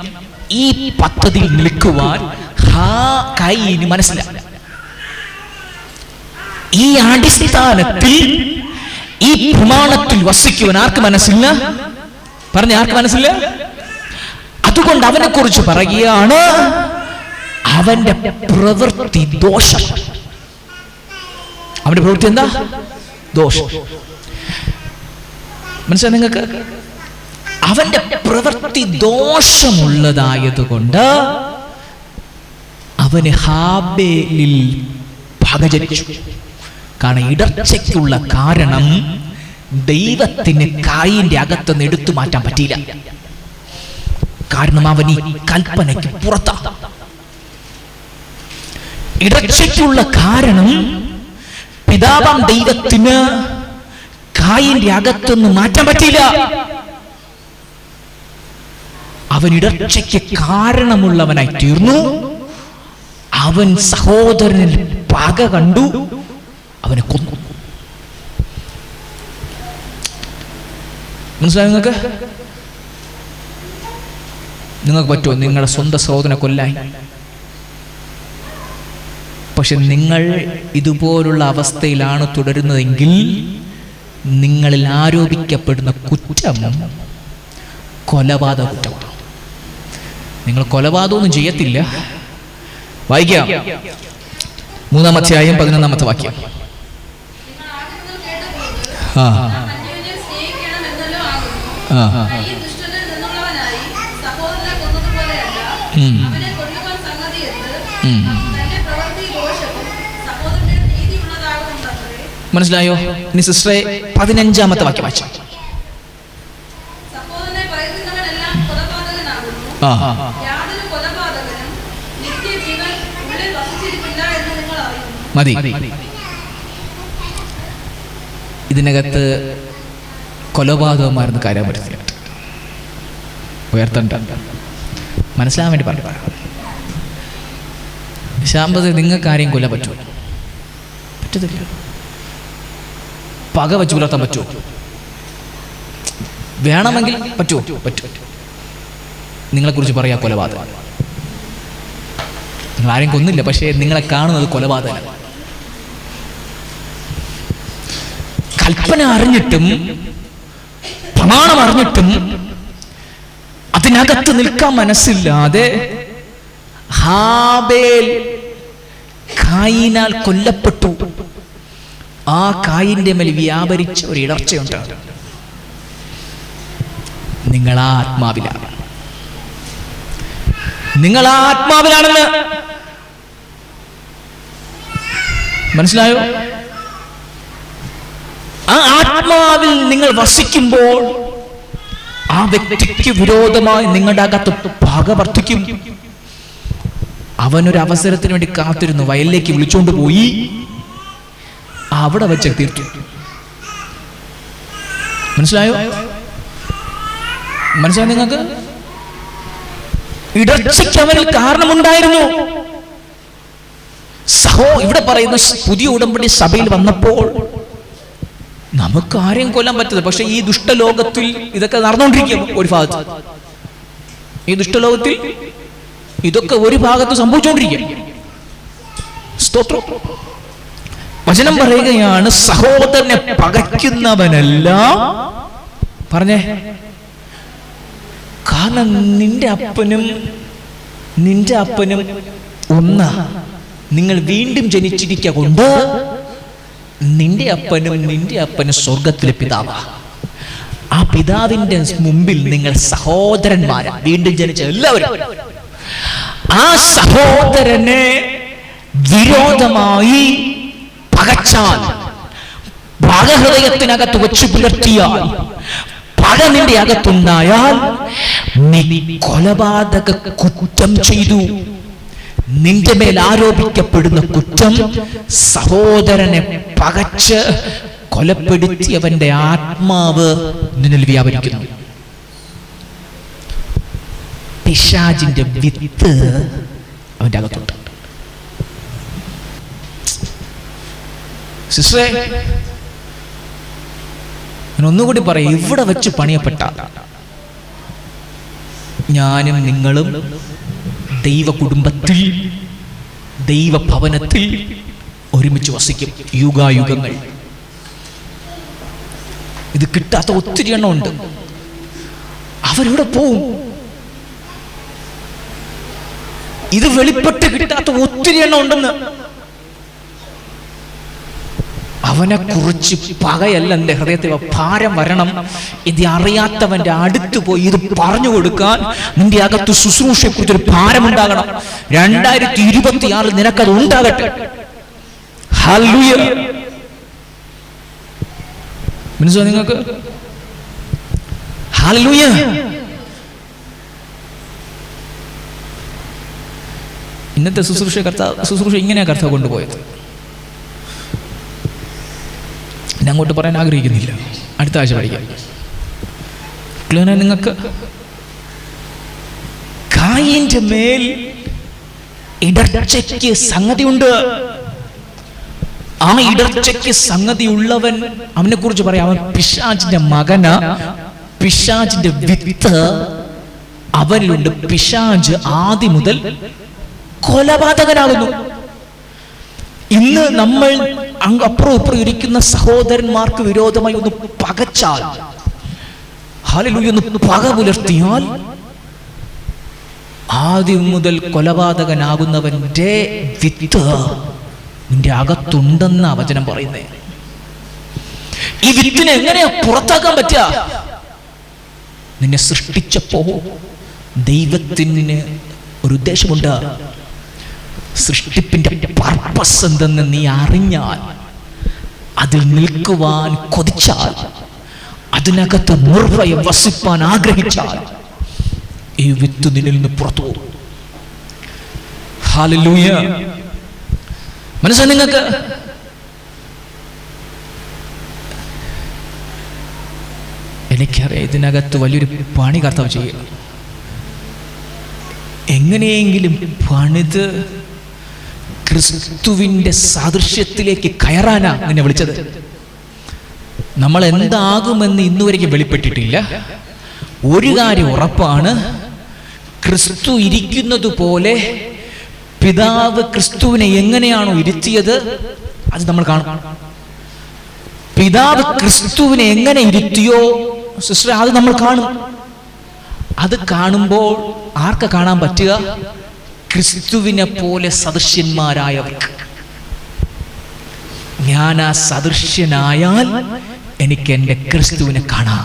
ഈ പദ്ധതിയിൽ നിൽക്കുവാൻ കായീന് മനസ്സിലായി. ഈ അടിസ്ഥാനത്തിൽ, ഈ പ്രമാണത്തിൽ വസിക്കുവാൻ ആർക്ക് മനസ്സില്ല? പറഞ്ഞ ആർക്ക് മനസ്സില്ല? അതുകൊണ്ട് അവനെ കുറിച്ച് പറയുകയാണ്, അവന്റെ പ്രവൃത്തി ദോഷം. അവന്റെ പ്രവൃത്തി എന്താ? ദോഷം. മനസ്സിലായി നിങ്ങൾക്ക്? അവന്റെ പ്രവൃത്തി ദോഷമുള്ളതായതുകൊണ്ട് അവന് ഹാബേലിൽ പക ജനിച്ചു. കാരണം ഇടർച്ചയ്ക്കുള്ള കാരണം ദൈവത്തിന് കായിന്റെ അകത്തുനിന്ന് എടുത്തു മാറ്റാൻ പറ്റിയില്ല. കാരണം അവൻ ഈ കൽപ്പനയ്ക്ക് പുറത്താണ്. ഇടർച്ചയ്ക്കുള്ള കാരണം പിതാവാം ദൈവത്തിന് കായിന്റെ അകത്തുനിന്ന് മാറ്റാൻ പറ്റിയില്ല. അവൻ ഇടർച്ചയ്ക്ക് കാരണമുള്ളവനായി തീർന്നു. അവൻ സഹോദരനിൽ പക കണ്ടു, അവനെ കൊന്നു. മനസ്സിലായോ നിങ്ങൾക്ക്? നിങ്ങൾക്ക് പറ്റുമോ നിങ്ങളുടെ സ്വന്തം സഹോദരനെ കൊല്ലാൻ? പക്ഷെ നിങ്ങൾ ഇതുപോലുള്ള അവസ്ഥയിലാണ് തുടരുന്നതെങ്കിൽ നിങ്ങളിൽ ആരോപിക്കപ്പെടുന്ന കുറ്റം കൊലപാതക കുറ്റമാണ്. നിങ്ങൾ കൊലപാതകമൊന്നും ചെയ്യത്തില്ല. വായിക്കാം 3-ാം അധ്യായം 11-ാമത്തെ വാക്യം. മനസ്സിലായോ? ഇനി സിസ്റ്ററെ 15-ാമത്തെ വാക്യം വായിച്ചു. മതി. ഇതിനകത്ത് കൊലപാതകമായിരുന്ന കാര്യം ഉയർത്തണ്ട, മനസ്സിലാകാൻ വേണ്ടി പറഞ്ഞു. ശാമ്പത് നിങ്ങൾക്ക് ആരെയും കൊല്ലാൻ പറ്റുമോ? പറ്റത്തില്ല. പക വെച്ച് പുലർത്താൻ പറ്റുമോ? വേണമെങ്കിൽ പറ്റുമോ? പറ്റും. നിങ്ങളെക്കുറിച്ച് പറയാ കൊലപാതകം. നിങ്ങൾ ആരെയും കൊന്നില്ല, പക്ഷേ നിങ്ങളെ കാണുന്നത് കൊലപാതകം. കൽപ്പന അറിഞ്ഞിട്ടും പ്രമാണം അറിഞ്ഞിട്ടും അതിനകത്ത് നിൽക്കാൻ മനസ്സില്ലാതെ ഹാബേൽ കായിനാൽ കൊല്ലപ്പെട്ടു. ആ കായിന്റെ മേൽ വ്യാപരിച്ച ഒരു ഇടർച്ചയുണ്ട്. നിങ്ങൾ ആ ആത്മാവിലാണ്. നിങ്ങൾ ആ ആത്മാവിലാണെന്ന് മനസ്സിലായോ? ആ ആത്മാവിൽ നിങ്ങൾ വസിക്കുമ്പോൾ ആ വ്യക്തിക്ക് വിരോധമായി നിങ്ങളുടെ അകത്ത് പക വർദ്ധിക്കും. അവനൊരു അവസരത്തിന് വേണ്ടി കാത്തിരുന്നു, വയലിലേക്ക് വിളിച്ചുകൊണ്ട് പോയി അവിടെ വെച്ച് തീർത്തു. മനസ്സിലായോ? മനസ്സിലായോ നിങ്ങൾക്ക്? ഇടർച്ചയ്ക്ക് അവനിൽ കാരണമുണ്ടായിരുന്നു. ഇവിടെ പറയുന്ന പുതിയ ഉടമ്പടി സഭയിൽ വന്നപ്പോൾ നമുക്ക് ആരെയും കൊല്ലാൻ പറ്റത്തില്ല. പക്ഷെ ഈ ദുഷ്ടലോകത്തിൽ ഇതൊക്കെ നടന്നുകൊണ്ടിരിക്കും. ഒരു ഭാഗത്ത് ഈ ദുഷ്ടലോകത്തിൽ ഇതൊക്കെ ഒരു ഭാഗത്ത് സംഭവിച്ചുകൊണ്ടിരിക്കും. സ്തോത്രം. വചനം പറയുകയാണ്, സഹോദരനെ പകയ്ക്കുന്നവനെല്ലാം പറഞ്ഞേ, കാരണം നിന്റെ അപ്പനും ഒന്ന, നിങ്ങൾ വീണ്ടും ജനിച്ചിരിക്കുക കൊണ്ട് നിന്റെ അപ്പനും സ്വർഗത്തിലെ പിതാവാ. ആ പിതാവിന്റെ മുമ്പിൽ നിങ്ങൾ സഹോദരന്മാരാ, വീണ്ടും ജനിച്ച എല്ലാവരും. ആ സഹോദരനെ വിരോധമായി പകച്ചാൽ, ഭാഗഹൃദയത്തിനകത്ത് വെച്ച് പുലർത്തിയാൽ, പക നിന്റെ അകത്തുണ്ടായാൽ നീ കൊലപാതക കുറ്റം ചെയ്തു. നിന്റെ മേൽ ആരോപിക്കപ്പെടുന്ന കുറ്റം സഹോദരനെ പകച്ച് കൊലപ്പെടുത്തിയവന്റെ ആത്മാവ് നിന്നിൽ വ്യാപരിക്കുന്നു. പിശാചിന്റെ വിത്ത് അവന്റെ അകത്തുണ്ട്. സിസ്റ്ററെ, ഞാൻ ഒന്നുകൂടി പറയാം, ഇവിടെ വെച്ച് പണിയപ്പെട്ട ഞാനും നിങ്ങളും ദൈവ കുടുംബത്തിൽ, ദൈവഭവനത്തിൽ ഒരുമിച്ച് വസിക്കും യുഗായുഗങ്ങൾ. ഇത് കിട്ടാത്ത ഒത്തിരി എണ്ണം ഉണ്ട്. അവരെവിടെ പോവും? ഇത് വെളിപ്പെട്ട് കിട്ടാത്ത ഒത്തിരി എണ്ണം ഉണ്ടെന്ന്. അവനെ കുറിച്ച് പകയല്ല എൻ്റെ ഹൃദയത്തിൽ, ഭാരം വരണം. ഇത് അറിയാത്തവന്റെ അടുത്ത് പോയി ഇത് പറഞ്ഞു കൊടുക്കാൻ നിന്റെ അകത്ത് ശുശ്രൂഷയെ കുറിച്ചൊരു ഭാരമുണ്ടാകണം. 2026 നിനക്കത് ഉണ്ടാകട്ടെ. ഹല്ലേലൂയ. മനസ്സിലായോ നിങ്ങൾക്ക്? ഹല്ലേലൂയ. ഇന്നത്തെ ശുശ്രൂഷ ഇങ്ങനെയാ കർത്താവ് കൊണ്ടുപോയത്. ഞാൻ അങ്ങോട്ട് പറയാൻ ആഗ്രഹിക്കുന്നില്ല, അടുത്ത ആഴ്ച പഠിക്കാം. നിങ്ങൾക്ക് കായീന്റെ മേൽ ഇടർച്ചയ്ക്ക് സംഗതിയുണ്ട്. ആ ഇടർച്ചയ്ക്ക് സംഗതി ഉള്ളവൻ, അവനെ കുറിച്ച് പറയാം, അവൻ പിശാചിന്റെ മകനാ, പിശാചിന്റെ വിത്ത് അവനിലുണ്ട്. പിശാച് ആദ്യം മുതൽ കൊലപാതകനാകുന്നു. ഇന്ന് നമ്മൾ അപ്പുറം ഇപ്പുറം ഇരിക്കുന്ന സഹോദരന്മാർക്ക് വിരോധമായി ഒന്ന് പകച്ചാൽ, ഹല്ലേലൂയ, ഒന്ന് പക പുലർത്തിയാൽ, ആദ്യം മുതൽ കൊലപാതകനാകുന്നവന്റെ വിത്ത് നിന്റെ അകത്തുണ്ടെന്ന വചനം പറയുന്നേ. ഈ വിത്തിനെ എങ്ങനെയാ പുറത്താക്കാൻ പറ്റുക? നിന്നെ സൃഷ്ടിച്ചപ്പോ ദൈവത്തിന് ഒരു ഉദ്ദേശമുണ്ട്. സൃഷ്ടിപ്പിന്റെ പർപ്പസ് എന്തെന്ന് നീ അറിഞ്ഞാൽ, അതിൽ നിൽക്കുവാൻ കൊതിച്ചാൽ, അതിനകത്ത് നിർഭയം വസിപ്പാൻ ആഗ്രഹിച്ചാൽ, ഈ വിത്ത് നിന്നിൽ നിന്ന് പുറത്തു പോകും. ഹല്ലേലൂയ. മനസ്സിലായി നിങ്ങൾക്ക്? എനിക്കറിയാം ഇതിനകത്ത് വലിയൊരു പണി കർത്താവ് ചെയ്യുക. എങ്ങനെയെങ്കിലും പണിത് ക്രിസ്തുവിന്റെ സാദൃശ്യത്തിലേക്ക് കയറാനാ നിന്നെ വിളിച്ചത്. നമ്മൾ എന്താകുമെന്ന് ഇന്നുവരെയ്ക്ക് വെളിപ്പെട്ടിട്ടില്ല. ഒരു കാര്യം ഉറപ്പാണ്, ക്രിസ്തു ഇരിക്കുന്നത് പോലെ പിതാവ് ക്രിസ്തുവിനെ എങ്ങനെയാണോ ഇരുത്തിയത് അത് നമ്മൾ കാണും. പിതാവ് ക്രിസ്തുവിനെ എങ്ങനെ ഇരുത്തിയോ സിസ്റ്റർ, അത് നമ്മൾ കാണും. അത് കാണുമ്പോൾ ആർക്കാ കാണാൻ പറ്റുക? ക്രിസ്തുവിനെ പോലെ സദൃശ്യന്മാരായവർക്ക്. ഞാൻ ആ സദൃശ്യനായാൽ എനിക്ക് എൻ്റെ ക്രിസ്തുവിനെ കാണാം.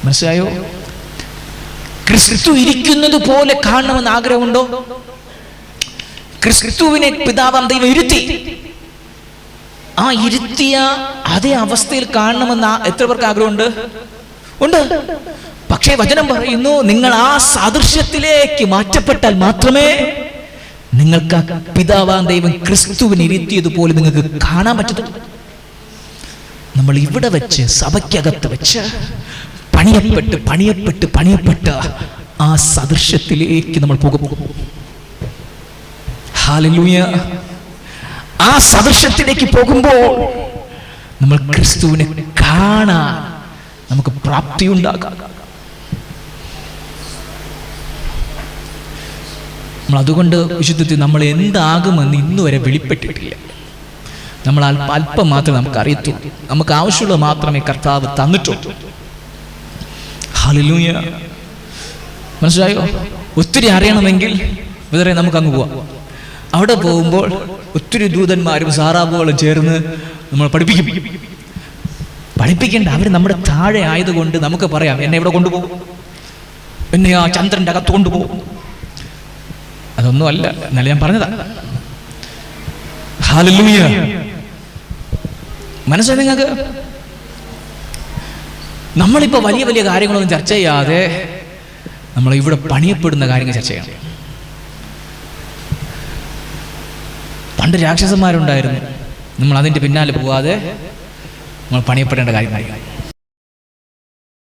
മനസ്സിലായോ? ക്രിസ്തു ഇരിക്കുന്നത് പോലെ കാണണമെന്ന് ആഗ്രഹമുണ്ടോ? ക്രിസ്തുവിനെ പിതാവാം ദൈവം ഇരുത്തി. ആ ഇരുത്തിയ അതേ അവസ്ഥയിൽ കാണണമെന്ന് എത്ര പേർക്ക് ആഗ്രഹമുണ്ട്? ഉണ്ട്. പക്ഷേ വചനം പറയുന്നു, നിങ്ങൾ ആ സാദൃശ്യത്തിലേക്ക് മാറ്റപ്പെട്ടാൽ മാത്രമേ നിങ്ങൾക്ക് ആ പിതാവാം ദൈവം ക്രിസ്തുവിനെ ഇരുത്തിയതുപോലെ നിങ്ങൾക്ക് കാണാൻ പറ്റത്തുള്ളൂ. നമ്മൾ ഇവിടെ വെച്ച് സഭയ്ക്കകത്ത് വെച്ച് പണിയപ്പെട്ട് ആ സദൃശ്യത്തിലേക്ക് നമ്മൾ പോകും. ഹല്ലേലൂയ. ആ സദൃശ്യത്തിലേക്ക് പോകുമ്പോൾ നമ്മൾ ക്രിസ്തുവിനെ കാണാൻ നമുക്ക് പ്രാപ്തിയുണ്ടാകാം. നമ്മൾ അതുകൊണ്ട് വിശുദ്ധത്തിൽ നമ്മൾ എന്താകുമെന്ന് ഇന്നുവരെ വെളിപ്പെട്ടിട്ടില്ല. നമ്മൾ അല്പം മാത്രമേ നമുക്ക് അറിയത്തുള്ളൂ. നമുക്ക് ആവശ്യമുള്ളത് മാത്രമേ കർത്താവ് തന്നിട്ടുള്ളൂ. ഹല്ലേലൂയ. മനസ്സിലായോ? ഒത്തിരി അറിയണമെങ്കിൽ വേറെ നമുക്ക് അങ്ങ് പോവാം. അവിടെ പോകുമ്പോൾ ഒത്തിരി ദൂതന്മാരും സാറാബുകളും ചേർന്ന് നമ്മൾ പഠിപ്പിക്കേണ്ട. അവർ നമ്മുടെ താഴെ ആയതുകൊണ്ട് നമുക്ക് പറയാം, എന്നെ ഇവിടെ കൊണ്ടുപോകും, എന്നെ ആ ചന്ദ്രന്റെ അകത്ത് കൊണ്ടുപോകും. അതൊന്നും അല്ല, എന്നാലും ഞാൻ പറഞ്ഞതാ. ഹല്ലേലൂയ. മനസ്സിലായി നിങ്ങൾക്ക്? നമ്മളിപ്പോൾ വലിയ വലിയ കാര്യങ്ങളൊന്നും ചർച്ച ചെയ്യാതെ നമ്മൾ ഇവിടെ പണിയപ്പെടുന്ന കാര്യങ്ങൾ ചർച്ച ചെയ്യണം. പണ്ട് രാക്ഷസന്മാരുണ്ടായിരുന്നു, നമ്മൾ അതിൻ്റെ പിന്നാലെ പോവാതെ നമ്മൾ പണിയപ്പെടേണ്ട കാര്യമായി.